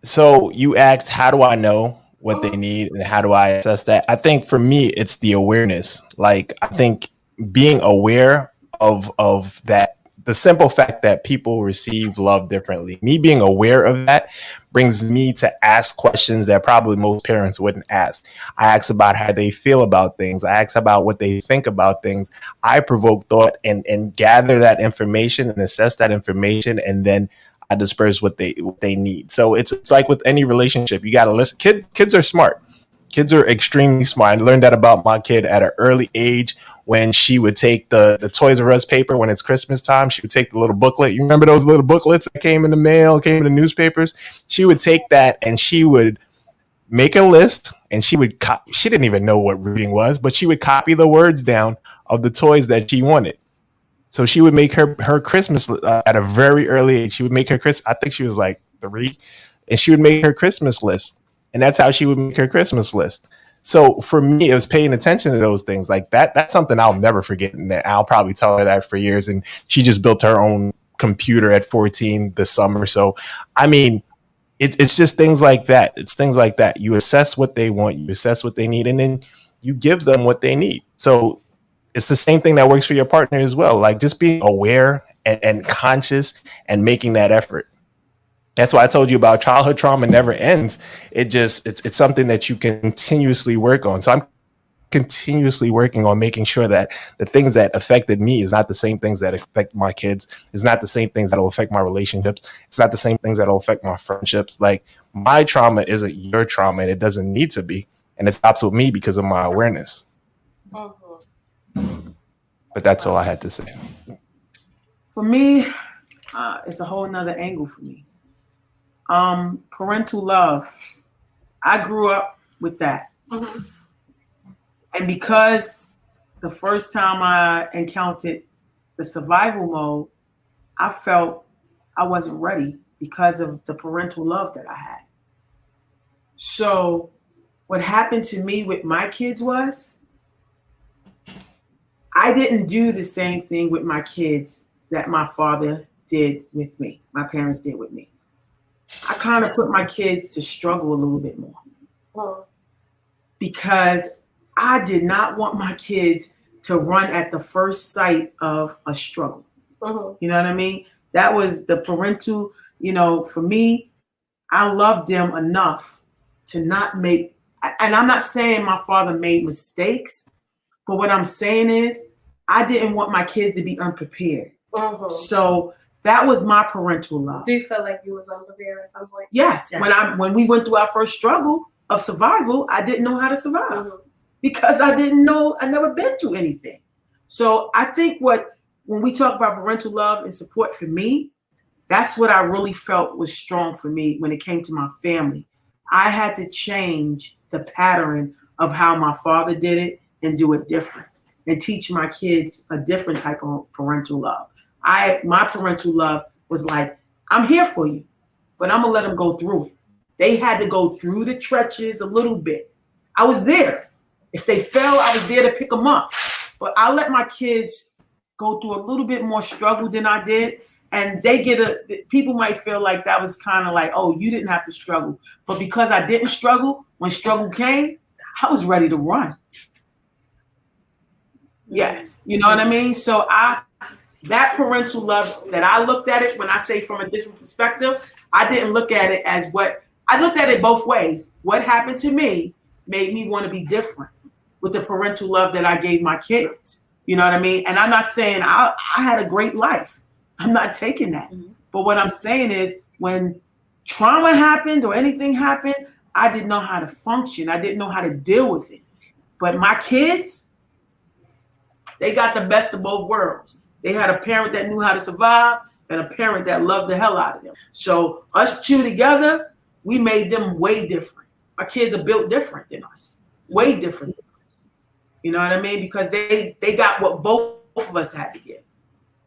So you asked, how do I know what they need and how do I assess that? I think for me, it's the awareness. Like, I think being aware of that, the simple fact that people receive love differently. Me being aware of that brings me to ask questions that probably most parents wouldn't ask. I ask about how they feel about things. I ask about what they think about things. I provoke thought and gather that information and assess that information, and then I disperse what they need. So it's like with any relationship, you got to listen. Kids are smart. Kids are extremely smart. I learned that about my kid at an early age when she would take the Toys R Us paper when it's Christmas time. She would take the little booklet. You remember those little booklets that came in the mail, came in the newspapers? She would take that and she would make a list, and she didn't even know what reading was, but she would copy the words down of the toys that she wanted. So she would make her Christmas at a very early age. She would make her Christmas. I think she was like 3, and she would make her Christmas list. And that's how she would make her Christmas list. So for me, it was paying attention to those things like that. That's something I'll never forget. And I'll probably tell her that for years. And she just built her own computer at 14 this summer. So, I mean, it's just things like that. It's things like that. You assess what they want, you assess what they need, and then you give them what they need. So it's the same thing that works for your partner as well. Like just being aware and conscious and making that effort. That's why I told you about childhood trauma never ends. It's something that you continuously work on. So I'm continuously working on making sure that the things that affected me is not the same things that affect my kids. It's not the same things that will affect my relationships. It's not the same things that will affect my friendships. Like my trauma isn't your trauma, and it doesn't need to be. And it stops with me because of my awareness. But that's all I had to say. For me, it's a whole nother angle for me. Parental love. I grew up with that. Mm-hmm. And because the first time I encountered the survival mode, I felt I wasn't ready because of the parental love that I had. So what happened to me with my kids was I didn't do the same thing with my kids that my father did with me, my parents did with me. I kind of put my kids to struggle a little bit more because I did not want my kids to run at the first sight of a struggle. You know what I mean? That was the parental, for me, I loved them enough to not make, and I'm not saying my father made mistakes, but what I'm saying is I didn't want my kids to be unprepared. So that was my parental love. Do you feel like you was unprepared at some point? Yes. Yeah. When we went through our first struggle of survival, I didn't know how to survive because I didn't know, I never been through anything. So I think when we talk about parental love and support for me, that's what I really felt was strong for me when it came to my family. I had to change the pattern of how my father did it and do it different and teach my kids a different type of parental love. My parental love was like, I'm here for you, but I'm gonna let them go through it. They had to go through the trenches a little bit. I was there. If they fell, I was there to pick them up. But I let my kids go through a little bit more struggle than I did. And people might feel like that was kind of like, oh, you didn't have to struggle. But because I didn't struggle, when struggle came, I was ready to run. Yes. You know what I mean? So that parental love that I looked at it, when I say from a different perspective, I didn't look at it as I looked at it both ways. What happened to me made me want to be different with the parental love that I gave my kids. You know what I mean? And I'm not saying I had a great life. I'm not taking that. But what I'm saying is when trauma happened or anything happened, I didn't know how to function. I didn't know how to deal with it. But my kids, they got the best of both worlds. They had a parent that knew how to survive and a parent that loved the hell out of them. So us two together, we made them way different. Our kids are built different than us, way different than us. You know what I mean? Because they got what both of us had to get.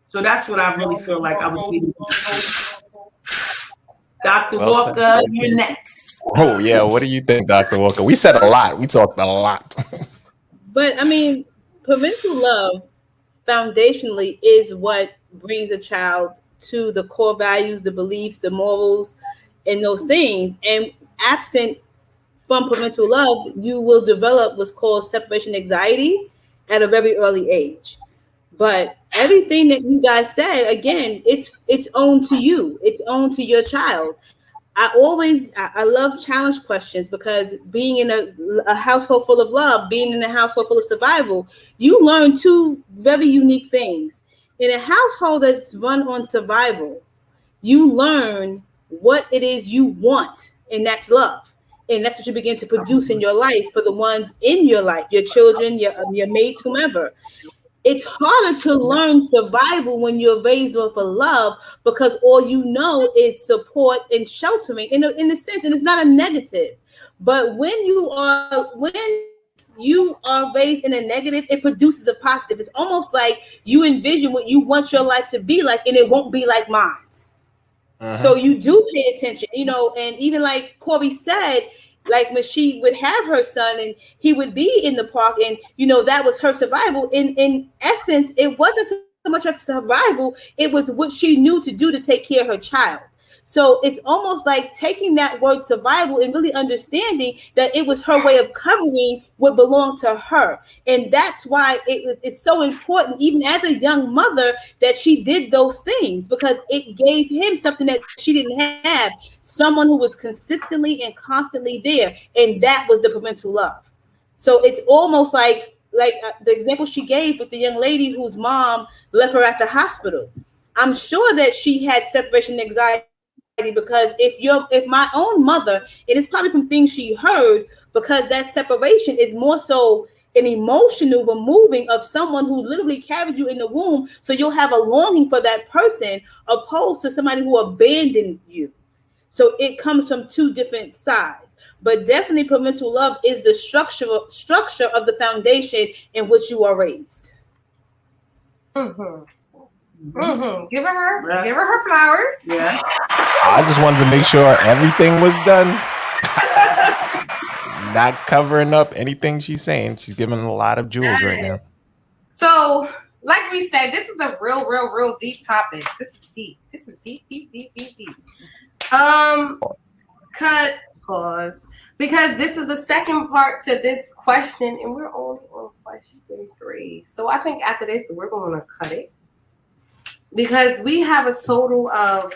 So that's what I really feel like I was needing. Dr. Walker, you're next. Oh yeah, what do you think, Dr. Walker? We said a lot. We talked a lot. But I mean, parental love foundationally is what brings a child to the core values, the beliefs, the morals, and those things. And absent from parental love, you will develop what's called separation anxiety at a very early age. But everything that you guys said, again, it's owned to you. It's owned to your child. I love challenge questions, because being in a household full of love, being in a household full of survival, you learn two very unique things. In a household that's run on survival, you learn what it is you want, and that's love. And that's what you begin to produce in your life for the ones in your life, your children, your mates, whomever. It's harder to learn survival when you're raised off of love, because all you know is support and sheltering in a sense, and it's not a negative. But when you are raised in a negative, it produces a positive. It's almost like you envision what you want your life to be like, and it won't be like mine. So you do pay attention, and even like Kori said, like when she would have her son and he would be in the park, and that was her survival. In essence, it wasn't so much of survival, it was what she knew to do to take care of her child. So it's almost like taking that word survival and really understanding that it was her way of covering what belonged to her. And that's why it's so important, even as a young mother, that she did those things, because it gave him something that she didn't have, someone who was consistently and constantly there. And that was the parental love. So it's almost like the example she gave with the young lady whose mom left her at the hospital. I'm sure that she had separation anxiety, because if my own mother, it is probably from things she heard, because that separation is more so an emotional removing of someone who literally carried you in the womb. So you'll have a longing for that person, opposed to somebody who abandoned you. So it comes from two different sides. But definitely parental love is the structure of the foundation in which you are raised. Give her flowers. Yes. I just wanted to make sure everything was done. Not covering up anything she's saying. She's giving a lot of jewels right now. So, like we said, this is a real deep topic. This is deep. Pause. Because this is the second part to this question, and we're only on question 3. So I think after this, we're going to cut it, because we have a total of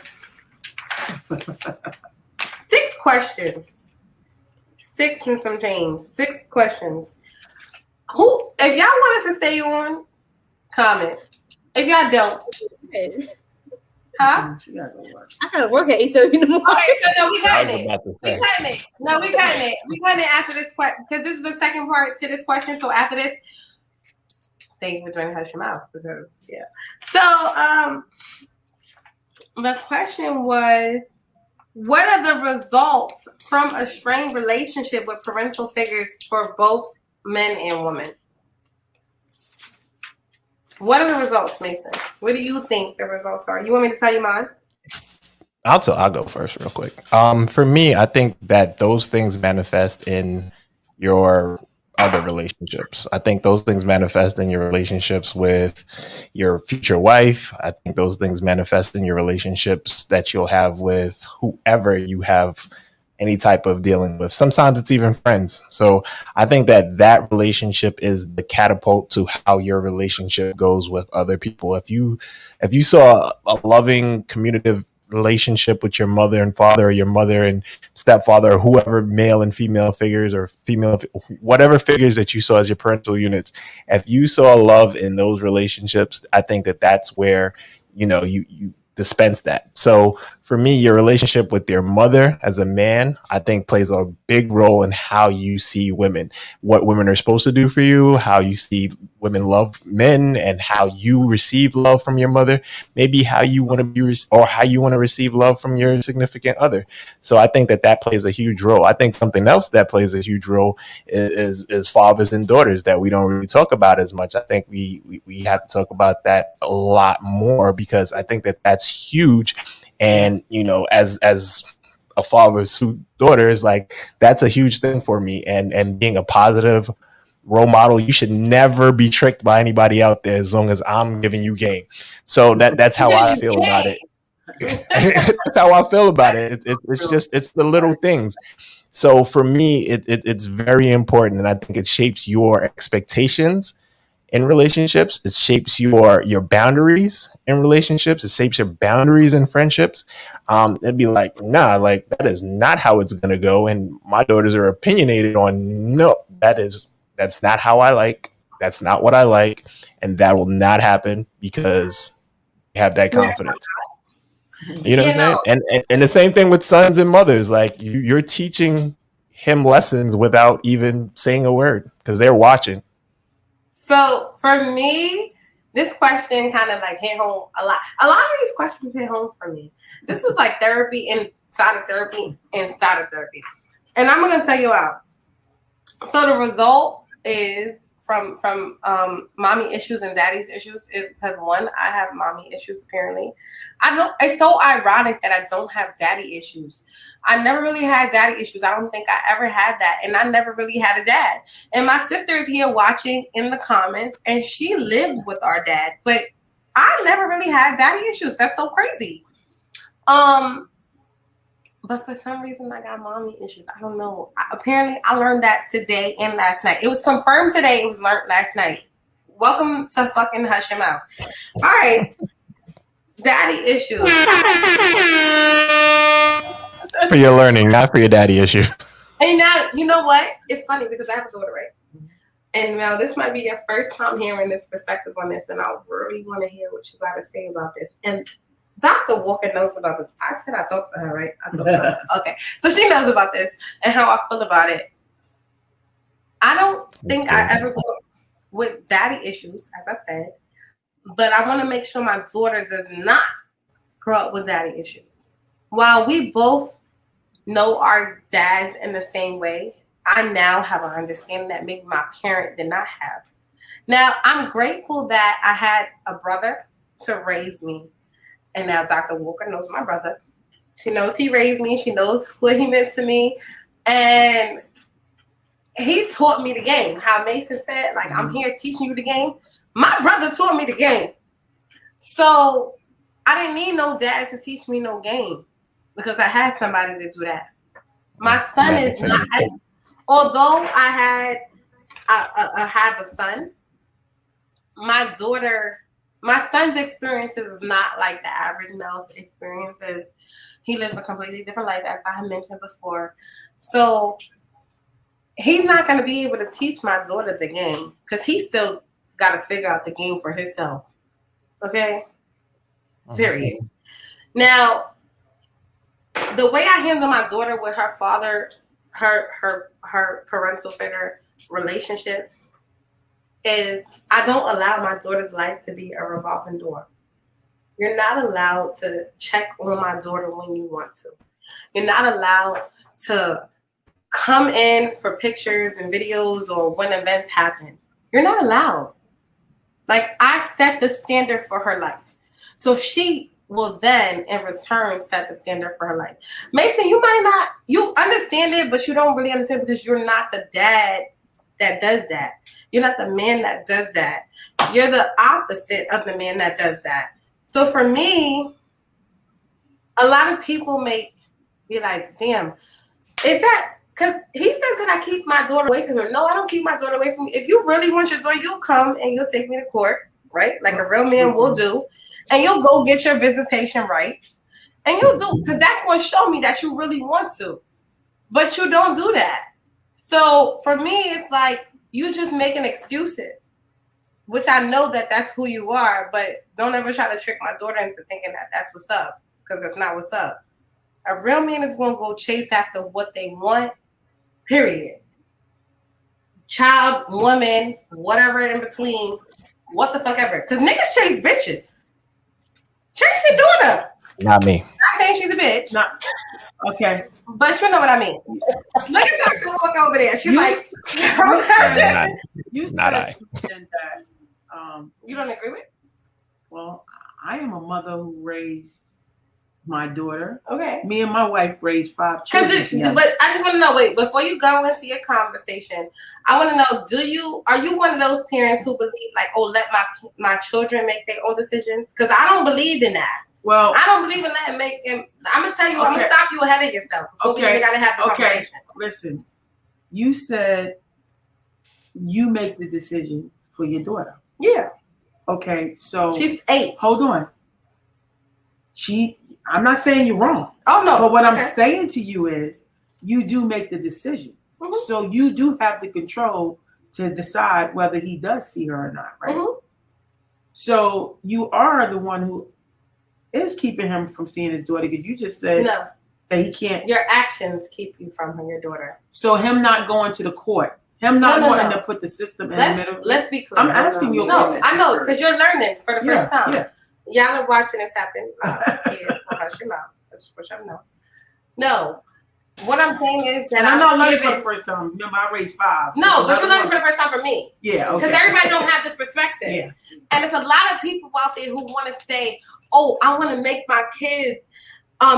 6 questions. 6 and some change. 6 questions. If y'all want us to stay on, comment. If y'all don't, huh? I gotta work at 8:30 in the morning. Okay, so no, we cutting it. No, we cutting it. We cutting it after this question, because this is the second part to this question. So after this, thank you for joining Hush Your Mouth, because yeah. So the question was, what are the results from a strained relationship with parental figures for both men and women? What are the results, Nathan? What do you think the results are? You want me to tell you mine? I'll go first real quick. For me, I think that those things manifest in your other relationships. I think those things manifest in your relationships with your future wife. I think those things manifest in your relationships that you'll have with whoever you have any type of dealing with. Sometimes it's even friends. So I think that relationship is the catapult to how your relationship goes with other people. If you saw a loving, communicative relationship with your mother and father, or your mother and stepfather, or whoever, male and female figures, or female, whatever figures that you saw as your parental units, if you saw love in those relationships, I think that's where you dispense that. So for me, your relationship with your mother as a man, I think plays a big role in how you see women, what women are supposed to do for you, how you see women love men and how you receive love from your mother, maybe how you want to be or how you want to receive love from your significant other. So I think that plays a huge role. I think something else that plays a huge role is fathers and daughters that we don't really talk about as much. I think we have to talk about that a lot more, because I think that that's huge. And as a father's daughter is like, that's a huge thing for me. And being a positive role model, you should never be tricked by anybody out there as long as I'm giving you game. So that's how I feel about it. That's how I feel about it. It's the little things. So for me, it's very important, and I think it shapes your expectations in relationships. It shapes your boundaries in relationships. It shapes your boundaries in friendships. It'd be like, nah, like that is not how it's gonna go. And my daughters are opinionated on, no, that's not how I like. That's not what I like, and that will not happen because you have that confidence. You know what I'm saying? And the same thing with sons and mothers. Like you're teaching him lessons without even saying a word because they're watching. So for me, this question kind of like hit home a lot. A lot of these questions hit home for me. This was like therapy inside of therapy inside of therapy. And I'm going to tell you how. So the result is from mommy issues and daddy's issues is because, one, I have mommy issues apparently. It's so ironic that I don't have daddy issues. I never really had daddy issues. I don't think I ever had that. And I never really had a dad. And my sister is here watching in the comments, and she lived with our dad. But I never really had daddy issues. That's so crazy. But for some reason, I got mommy issues. I don't know. Apparently, I learned that today and last night. It was confirmed today. It was learned last night. Welcome to fucking Hush Your Mouth. All right. Daddy issues. For your learning, not for your daddy issue. And now, you know what? It's funny because I have a daughter, right? And now this might be your first time hearing this perspective on this, and I really want to hear what you got to say about this. And Dr. Walker knows about this. I said I talked to her, right? I talked to her. Okay. So she knows about this and how I feel about it. I don't think I ever grew up with daddy issues, as I said, but I want to make sure my daughter does not grow up with daddy issues. While we both know our dads in the same way, I now have an understanding that maybe my parent did not have. Now, I'm grateful that I had a brother to raise me. And now Dr. Walker knows my brother. She knows he raised me. She knows what he meant to me. And he taught me the game. How Mason said, like, I'm here teaching you the game. My brother taught me the game. So I didn't need no dad to teach me no game because I had somebody to do that. My son is not, although I had a son, my son's experiences is not like the average male's experiences. He lives a completely different life, as I had mentioned before. So he's not going to be able to teach my daughter the game because he still got to figure out the game for himself. Okay? Period. Now, the way I handle my daughter with her father, her parental figure relationship, is I don't allow my daughter's life to be a revolving door. You're not allowed to check on my daughter when you want to. You're not allowed to come in for pictures and videos or when events happen. You're not allowed. Like, I set the standard for her life. So she will then, in return, set the standard for her life. Mason, you understand it, but you don't really understand because you're not the dad that does that. You're not the man that does that. You're the opposite of the man that does that. So for me, a lot of people may be like, damn, is that, because he says that I keep my daughter away from him. No, I don't keep my daughter away from me. If you really want your daughter, you'll come and you'll take me to court, right? Like a real man will do. And you'll go get your visitation rights. And you'll do, because that's going to show me that you really want to. But you don't do that. So for me, it's like, you just making excuses, which I know that that's who you are, but don't ever try to trick my daughter into thinking that that's what's up, because it's not what's up. A real man is going to go chase after what they want, period. child, woman, whatever in between, what the fuck ever. Because niggas chase bitches. Chase your daughter. Not me. I think she's a bitch. Not, okay. But you know what I mean. Look at Dr. Walk over there. She's like, you not said I. something that you don't agree with? well, I am a mother who raised my daughter. Okay. Me and my wife raised 5 children together. But I just want to know, wait, before you go into your conversation, I want to know, are you one of those parents who believe like, oh, let my children make their own decisions? Because I don't believe in that. Well, I don't believe in letting make him. I'm gonna tell you, I'm gonna stop you ahead of yourself. Okay. We gotta have the conversation. Listen, you said you make the decision for your daughter. Yeah. Okay, so she's 8. Hold on. I'm not saying you're wrong. Oh no. But what I'm saying to you is, you do make the decision. Mm-hmm. So you do have the control to decide whether he does see her or not, right? Mm-hmm. So you are the one who is keeping him from seeing his daughter, because you just said that he can't. Your actions keep you from your daughter. So him not going to the court, him not wanting to put the system in the middle. Let's be clear. I'm asking you. No, I know, because you're learning for the first time. Yeah. Y'all are watching this happen. Hush your mouth. Just push up. No. What I'm saying is that I'm not learning for the first time. Remember, I raised 5. No, but you're learning for the first time for me. Yeah, okay. Because everybody don't have this perspective. Yeah. And there's a lot of people out there who want to say, oh, I want to make my kids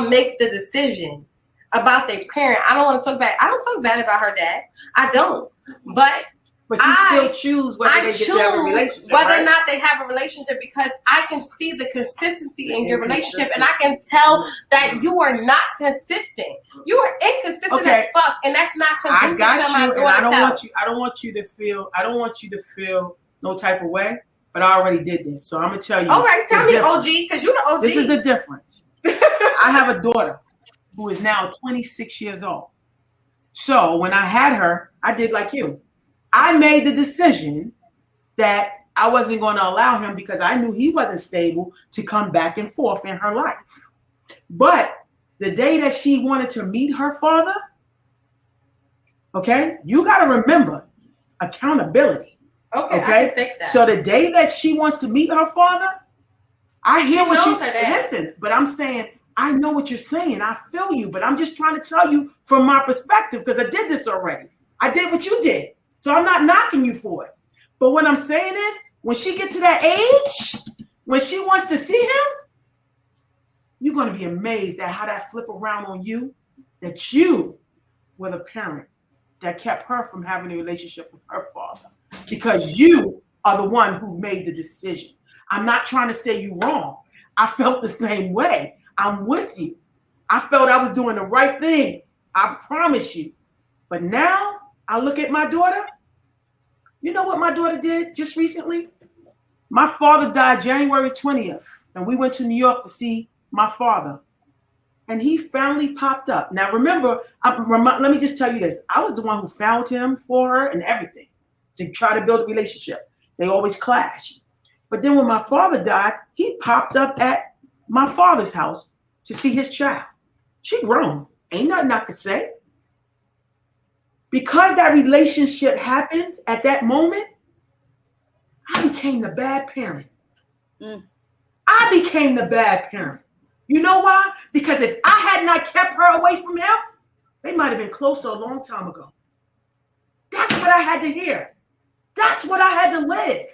make the decision about their parent. I don't want to talk bad. I don't talk bad about her dad. I don't. But you still choose whether they get to have a relationship, whether or not they have a relationship, because I can see the consistency in your relationship, and I can tell that you are not consistent. You are inconsistent as fuck, and that's not conducive to my daughter's health. I don't want you to feel no type of way, but I already did this, so I'm gonna tell you. All right, tell me, OG, because you're the OG. This is the difference. I have a daughter who is now 26 years old. So when I had her, I did like you. I made the decision that I wasn't going to allow him, because I knew he wasn't stable, to come back and forth in her life. But the day that she wanted to meet her father, okay, you got to remember accountability. Okay, I can take that. So the day that she wants to meet her father, I hear what you listen, but I'm saying, I know what you're saying. I feel you, but I'm just trying to tell you from my perspective, because I did this already. I did what you did. So I'm not knocking you for it. But what I'm saying is, when she gets to that age, when she wants to see him, you're going to be amazed at how that flip around on you, that you were the parent that kept her from having a relationship with her father, because you are the one who made the decision. I'm not trying to say you wrong. I felt the same way. I'm with you. I felt I was doing the right thing. I promise you. But now I look at my daughter. You know what my daughter did just recently? My father died January 20th, and we went to New York to see my father. And he finally popped up. Now, remember, let me just tell you this. I was the one who found him for her and everything to try to build a relationship. They always clash. But then when my father died, he popped up at my father's house to see his child. She grown. Ain't nothing I could say. Because that relationship happened at that moment, I became the bad parent. I became the bad parent. You know why? Because if I had not kept her away from him, they might have been closer a long time ago. That's what I had to hear. That's what I had to live.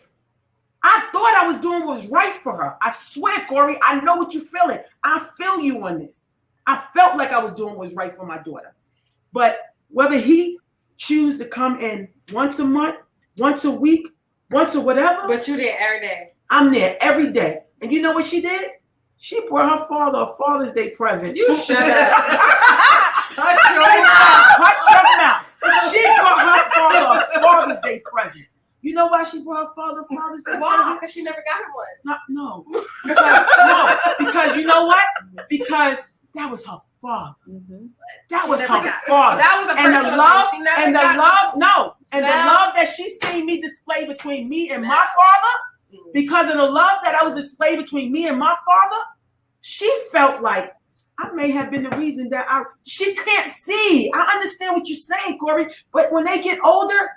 I thought I was doing what was right for her. I swear, Kori, I know what you're feeling. I feel you on this. I felt like I was doing what was right for my daughter. But whether he choose to come in once a month, once a week, once or whatever. But you there every day. I'm there every day. And you know what she did? She brought her father a Father's Day present. You shut up. Hush your mouth. She brought her father a Father's Day present. You know why she brought her father a Father's Day present? Because she never got him one. No. Because you know what? Because that was her father. Mm-hmm. That was her father. That was a and the love, thing. She and the love, no. And the love that she seen me display between me and my father, because of the love that I was displayed between me and my father, she felt like I may have been the reason she can't see. I understand what you're saying, Kori, but when they get older,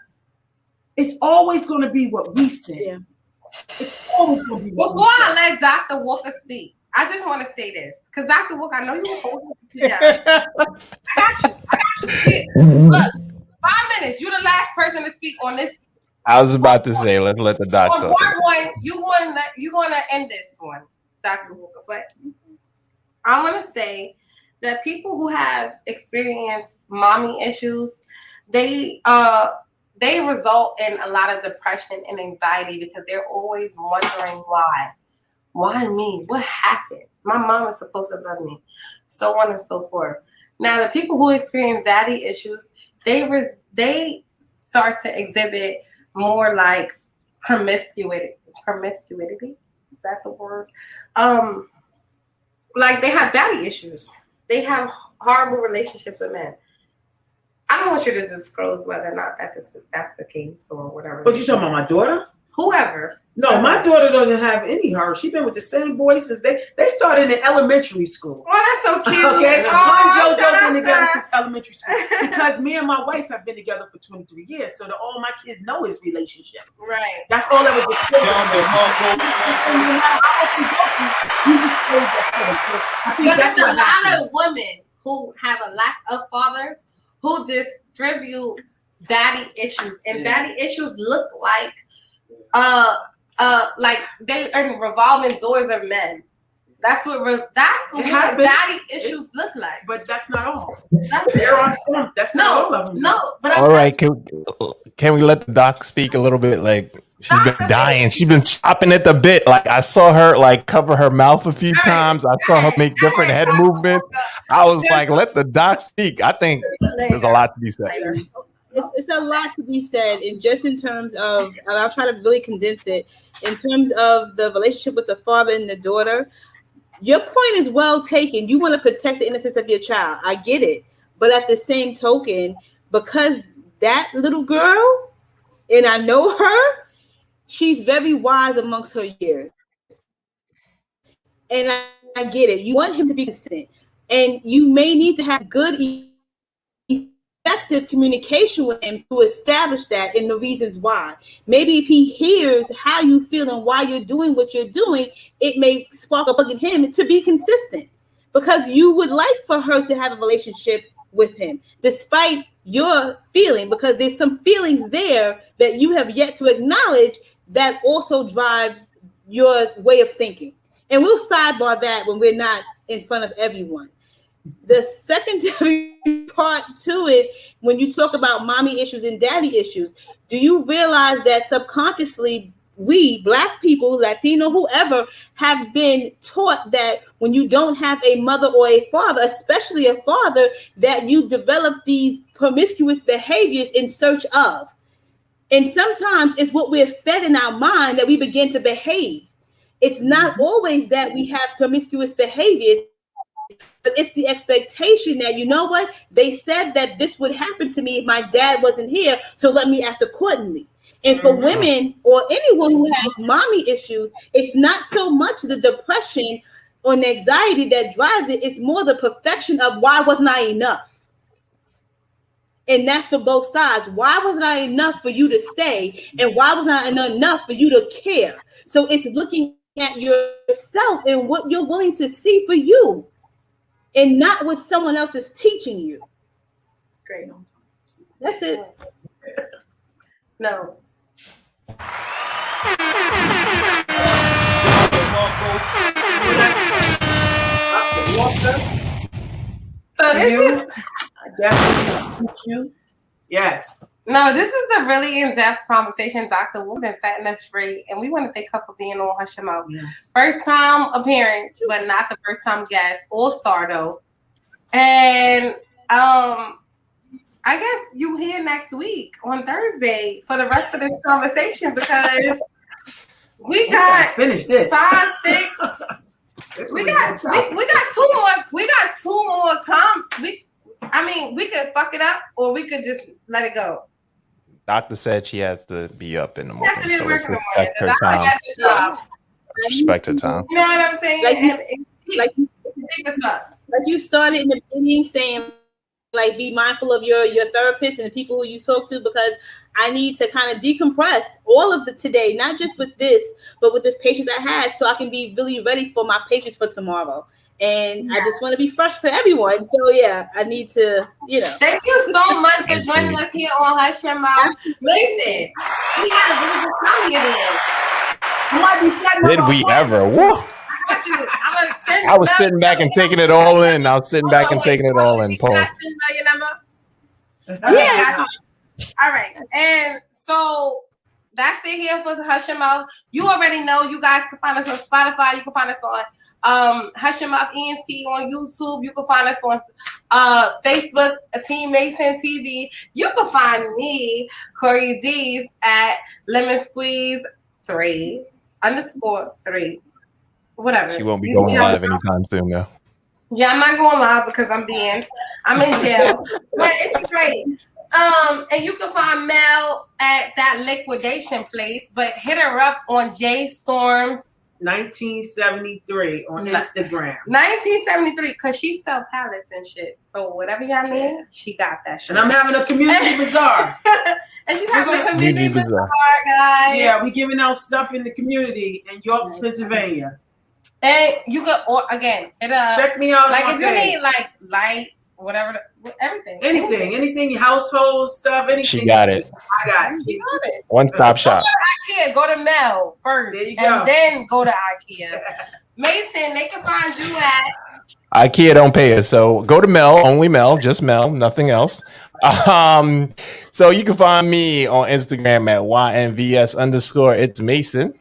it's always going to be what we say. Yeah. It's always going to be what Before we say. I let Dr. Walker speak, I just want to say this. Because Dr. Walker, I know you were holding it down. I got you. Look, 5 minutes. You're the last person to speak on this. I was about to say, let's let the doc On talk. part one, you're gonna end this one, Dr. Walker. But I want to say that people who have experienced mommy issues, they result in a lot of depression and anxiety because they're always wondering why. Why me? What happened? My mom is supposed to love me. So on and so forth. Now, the people who experience daddy issues, they start to exhibit more like promiscuity. Promiscuity? Is that the word? Like they have daddy issues. They have horrible relationships with men. I don't want you to disclose whether or not that's the case or whatever. What you talking about, my daughter? Whoever. No, my daughter doesn't have any her. She's been with the same boy since they started in elementary school. Oh, that's so cute. Okay, Oh, JoJo's been together since elementary school because me and my wife have been together for 23 years. So that all my kids know is relationship. Right. That's all that was disclosed. And no matter how much you go through, you disclose that to them. So I think But that's there's a what lot happened. of women who have a lack of fathers who distribute daddy issues, and daddy issues look like they are revolving doors of men. That's what daddy issues look like. But that's not all. There are some. That's not all of them. No, but all right, can we let the doc speak a little bit? Like she's been dying. She's been chopping at the bit. Like I saw her like cover her mouth a few times. I saw her make different head movements. I was like, let the doc speak. I think there's a lot to be said. It's a lot to be said, and just in terms of, and I'll try to really condense it, in terms of the relationship with the father and the daughter, your point is well taken. You want to protect the innocence of your child. I get it. But at the same token, because that little girl, and I know her, she's very wise amongst her years. And I get it. You want him to be consistent, and you may need to have good effective communication with him to establish that and the reasons why. Maybe if he hears how you feel and why you're doing what you're doing, it may spark a bug in him to be consistent, because you would like for her to have a relationship with him despite your feeling, because there's some feelings there that you have yet to acknowledge that also drives your way of thinking. And we'll sidebar that when we're not in front of everyone. The secondary part to it, when you talk about mommy issues and daddy issues, do you realize that subconsciously we, Black people, Latino, whoever, have been taught that when you don't have a mother or a father, especially a father, that you develop these promiscuous behaviors in search of. And sometimes it's what we're fed in our mind that we begin to behave. It's not always that we have promiscuous behaviors, but it's the expectation that, you know what, they said that this would happen to me if my dad wasn't here, so let me act accordingly. And for women or anyone who has mommy issues, it's not so much the depression or the anxiety that drives it. It's more the perfection of why wasn't I enough? And that's for both sides. Why wasn't I enough for you to stay? And why wasn't I enough for you to care? So it's looking at yourself and what you're willing to see for you, and not what someone else is teaching you. Great. That's it. No. So this is definitely teach you. Yes. No, this is a really in-depth conversation. Dr. Wu been setting us straight, and we want to thank her for being on her show. Yes. First time appearance, but not the first time guest. All-star though. And I guess you here next week on Thursday for the rest of this conversation, because we got finish this 5, 6. We got two more. We got two more. We could fuck it up, or we could just let it go. Doctor said she has to be up in the morning, She has to be so to work in the respect morning. her time. Respect her time. You know what I'm saying? Like you started in the beginning saying, like, be mindful of your therapist and the people who you talk to, because I need to kind of decompress all of the today, not just with this, but with this patience I had, so I can be really ready for my patience for tomorrow. And I just want to be fresh for everyone. So yeah, I need to, Thank you so much for joining us here on Hush Your Mouth. Listen, we had a really good time here. Did we ever? Woo! I was sitting back and taking it all in. I was sitting back and taking it all in. Paul. Your number? Okay, got you. All right, and so that's it here for Hush Your Mouth. You already know you guys can find us on Spotify. You can find us on Hush Your Mouth ENT on YouTube. You can find us on Facebook, Team Mason TV. You can find me, Kori Deez, at Lemon Squeeze 3_3. Whatever. She won't be going live anytime soon, though. Yeah, I'm not going live because I'm in jail. But it's great. And you can find Mel at that liquidation place, but hit her up on J Storms 1973 on Instagram. 1973, because she sells pallets and shit. So whatever y'all need, she got that shit. And I'm having a community bazaar. And she's having a community bazaar, guys. Yeah, we're giving out stuff in the community in York, Pennsylvania. And you can, again, check me out. Like if you need like lights, whatever, everything. Anything, household stuff, anything. She got it. I got it. She got it. One-stop shop. Go to Mel first, there you and go. then go to IKEA. Mason, they can find you at IKEA don't pay us, so go to Mel, only Mel, just Mel, nothing else. So you can find me on Instagram at YNVS_it's Mason,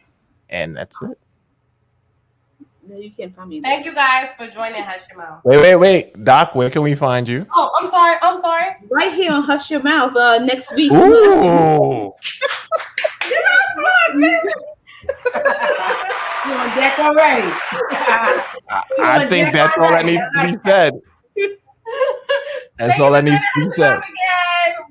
and that's it. No, you can't find me. Thank you guys for joining Hush Your Mouth. Wait, Doc, where can we find you? Oh, I'm sorry. Right here on Hush Your Mouth next week. Ooh. You on deck already? I think that's all that needs to be said. That's all that needs to be said. Again.